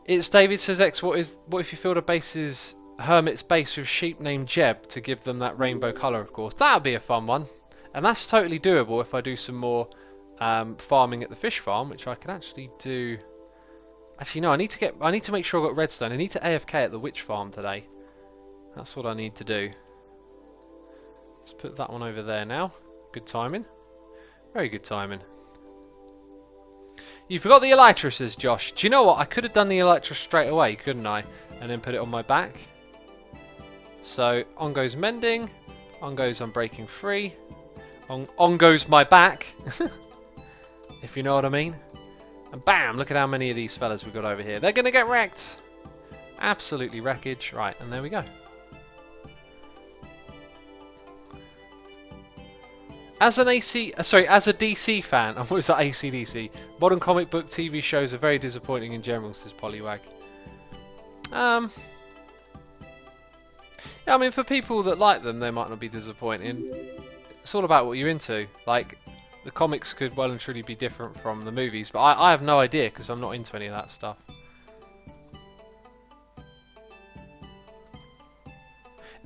It's David says, X, what if you filled a base's hermit's base with sheep named Jeb to give them that rainbow colour, of course. That would be a fun one. And that's totally doable if I do some more farming at the fish farm, which I can actually do. Actually, no, I need to make sure I've got redstone. I need to AFK at the witch farm today. That's what I need to do. Let's put that one over there now. Good timing. Very good timing. You forgot the elytra, says Josh. Do you know what? I could have done the elytra straight away, couldn't I? And then put it on my back. So, on goes mending. On goes I'm breaking free. On goes my back. If you know what I mean. And bam! Look at how many of these fellas we've got over here. They're going to get wrecked. Absolutely wreckage. Right, and there we go. As a DC fan, what was that, AC/DC? Modern comic book TV shows are very disappointing in general, says Polywag. Yeah, I mean, for people that like them, they might not be disappointing. It's all about what you're into. Like, the comics could well and truly be different from the movies, but I have no idea because I'm not into any of that stuff.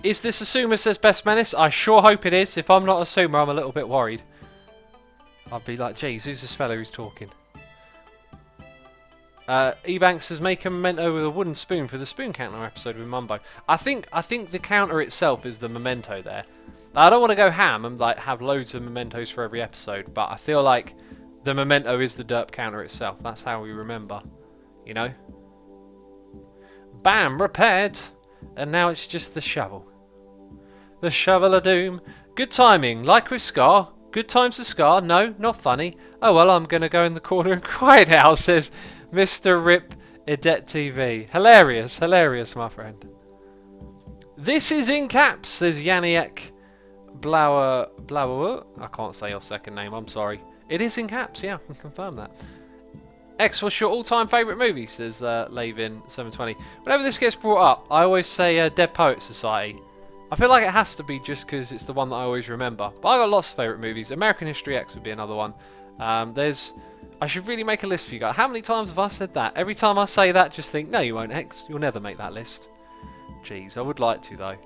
Is this Asuma, says Best Menace? I sure hope it is. If I'm not Asuma, I'm a little bit worried. I'd be like, geez, who's this fellow who's talking? Ebanks says, make a memento with a wooden spoon for the spoon counter episode with Mumbo. I think the counter itself is the memento there. I don't want to go ham and like have loads of mementos for every episode, but I feel like the memento is the derp counter itself. That's how we remember, you know? Bam, repaired! And now it's just the shovel. The shovel of doom. Good timing, like with Scar. Good times with Scar. No, not funny. Oh well, I'm going to go in the corner and cry now, says Mr. Rip Edet TV. Hilarious, hilarious, my friend. This is in caps, says Yannick Blauer. I can't say your second name, I'm sorry. It is in caps, yeah, I can confirm that. X, what's your all-time favourite movie, says Lavin720. Whenever this gets brought up, I always say Dead Poets Society. I feel like it has to be just because it's the one that I always remember. But I've got lots of favourite movies. American History X would be another one. I should really make a list for you guys. How many times have I said that? Every time I say that, just think, no you won't, X. You'll never make that list. Jeez, I would like to though.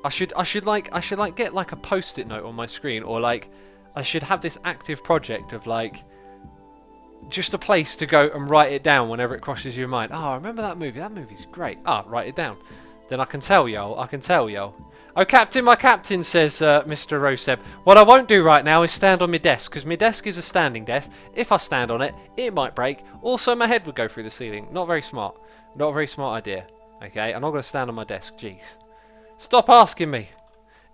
I should get like a post-it note on my screen, or like I should have this active project of like just a place to go and write it down whenever it crosses your mind. Oh, I remember that movie. That movie's great. Ah, write it down. Then I can tell y'all. Oh, Captain, my captain, says Mr. Roseb. What I won't do right now is stand on my desk, because my desk is a standing desk. If I stand on it, it might break. Also, my head would go through the ceiling. Not very smart. Not a very smart idea. Okay, I'm not going to stand on my desk. Jeez. Stop asking me.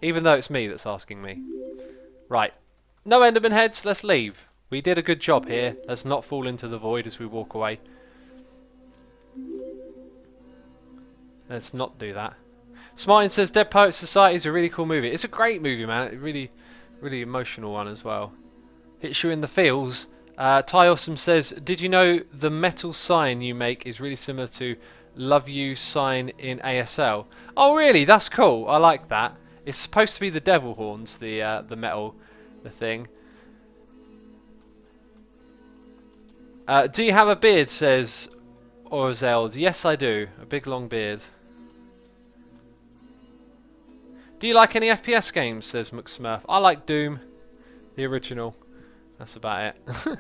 Even though it's me that's asking me. Right. No Enderman heads. Let's leave. We did a good job here. Let's not fall into the void as we walk away. Let's not do that. Smartin says Dead Poets Society is a really cool movie. It's a great movie, man. A really emotional one as well. Hits you in the feels. Ty Awesome says, did you know the metal sign you make is really similar to Love You sign in ASL? Oh really? That's cool. I like that. It's supposed to be the devil horns, the metal, the thing. Do you have a beard, says Orzeld. Yes, I do. A big long beard. Do you like any FPS games, says McSmurf. I like Doom, the original. That's about it.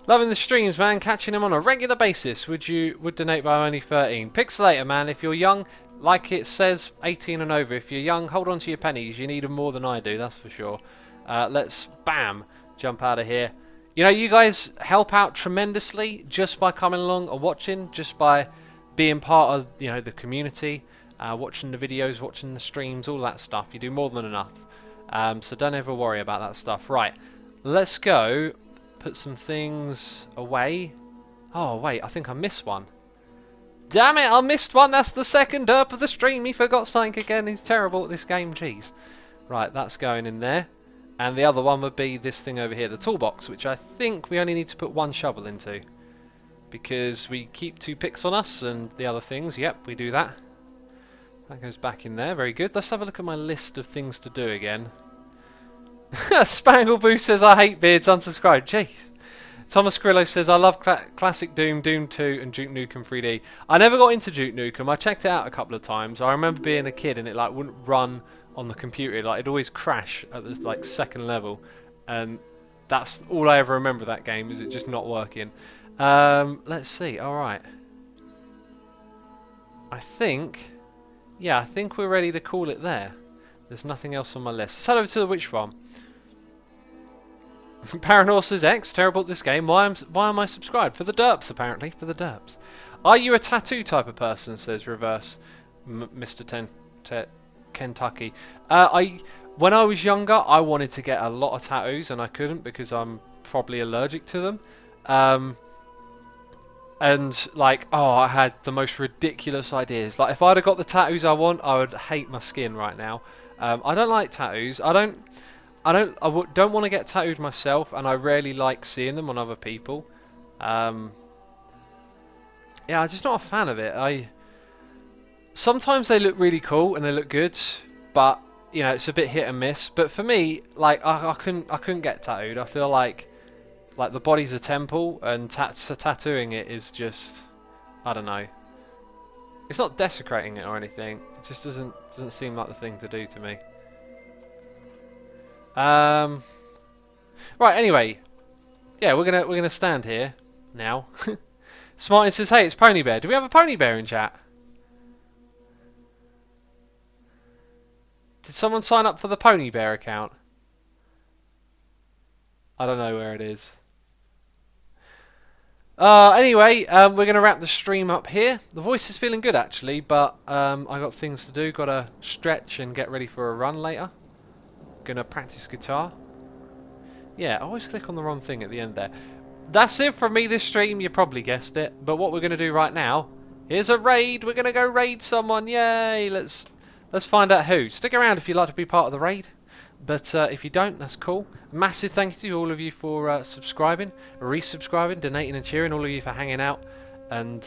Loving the streams, man. Catching them on a regular basis. Would donate by only 13. Pixelator, man. If you're young, like it says, 18 and over. If you're young, hold on to your pennies. You need them more than I do, that's for sure. Let's, bam, jump out of here. You know, you guys help out tremendously just by coming along and watching, just by being part of, you know, the community, watching the videos, watching the streams, all that stuff. You do more than enough. So don't ever worry about that stuff. Right, let's go put some things away. Oh, wait, I think I missed one. Damn it, I missed one. That's the second derp of the stream. He forgot something again. He's terrible at this game. Jeez. Right, that's going in there. And the other one would be this thing over here, the toolbox, which I think we only need to put one shovel into. Because we keep 2 picks on us and the other things. Yep, we do that. That goes back in there. Very good. Let's have a look at my list of things to do again. Spangle Boo says, I hate beards. Unsubscribe. Jeez. Thomas Grillo says, I love classic Doom, Doom 2 and Duke Nukem 3D. I never got into Duke Nukem. I checked it out a couple of times. I remember being a kid and it like wouldn't run on the computer. Like it'd always crash at this like second level. And that's all I ever remember of that game, is it just not working. Let's see. Alright. I think we're ready to call it there. There's nothing else on my list. Let's head over to the witch farm. Paranor says, X, terrible at this game. Why am I subscribed? For the derps, apparently. For the derps. Are you a tattoo type of person, says Reverse Mr. Kentucky. When I was younger, I wanted to get a lot of tattoos, and I couldn't because I'm probably allergic to them. And, like, oh, I had the most ridiculous ideas. Like, if I'd have got the tattoos I want, I would hate my skin right now. I don't like tattoos. I don't want to get tattooed myself, and I rarely like seeing them on other people. Yeah, I'm just not a fan of it. Sometimes they look really cool and they look good, but you know it's a bit hit and miss. But for me, like I couldn't get tattooed. I feel like the body's a temple, and tattooing it is just, I don't know. It's not desecrating it or anything. It just doesn't seem like the thing to do to me. Right. Anyway, yeah, we're gonna stand here now. Smartin says, "Hey, it's Pony Bear. Do we have a Pony Bear in chat? Did someone sign up for the Pony Bear account? I don't know where it is." Anyway, we're gonna wrap the stream up here. The voice is feeling good actually, but I got things to do. Gotta stretch and get ready for a run later. Gonna practice guitar. Yeah, I always click on the wrong thing at the end there. that's it from me this stream. You probably guessed it. But what we're going to do right now is a raid. We're going to go raid someone. Yay! Let's find out who. Stick around if you'd like to be part of the raid. But if you don't, that's cool. Massive thank you to all of you for subscribing, resubscribing, donating and cheering. All of you for hanging out and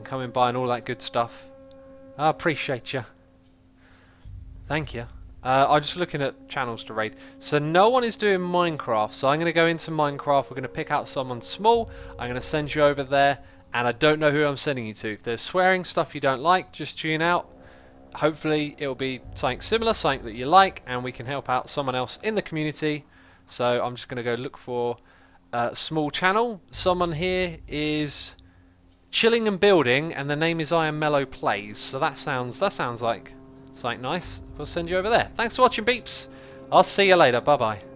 coming by and all that good stuff. I appreciate you. Thank you. I'm just looking at channels to raid. So no one is doing Minecraft. So I'm going to go into Minecraft. We're going to pick out someone small. I'm going to send you over there. And I don't know who I'm sending you to. If there's swearing stuff you don't like, just tune out. Hopefully it'll be something similar, something that you like, and we can help out someone else in the community. So I'm just going to go look for a small channel. Someone here is chilling and building, and the name is I Am Mellow Plays. So that sounds like something nice. I'll send you over there. Thanks for watching, peeps. I'll see you later. Bye bye.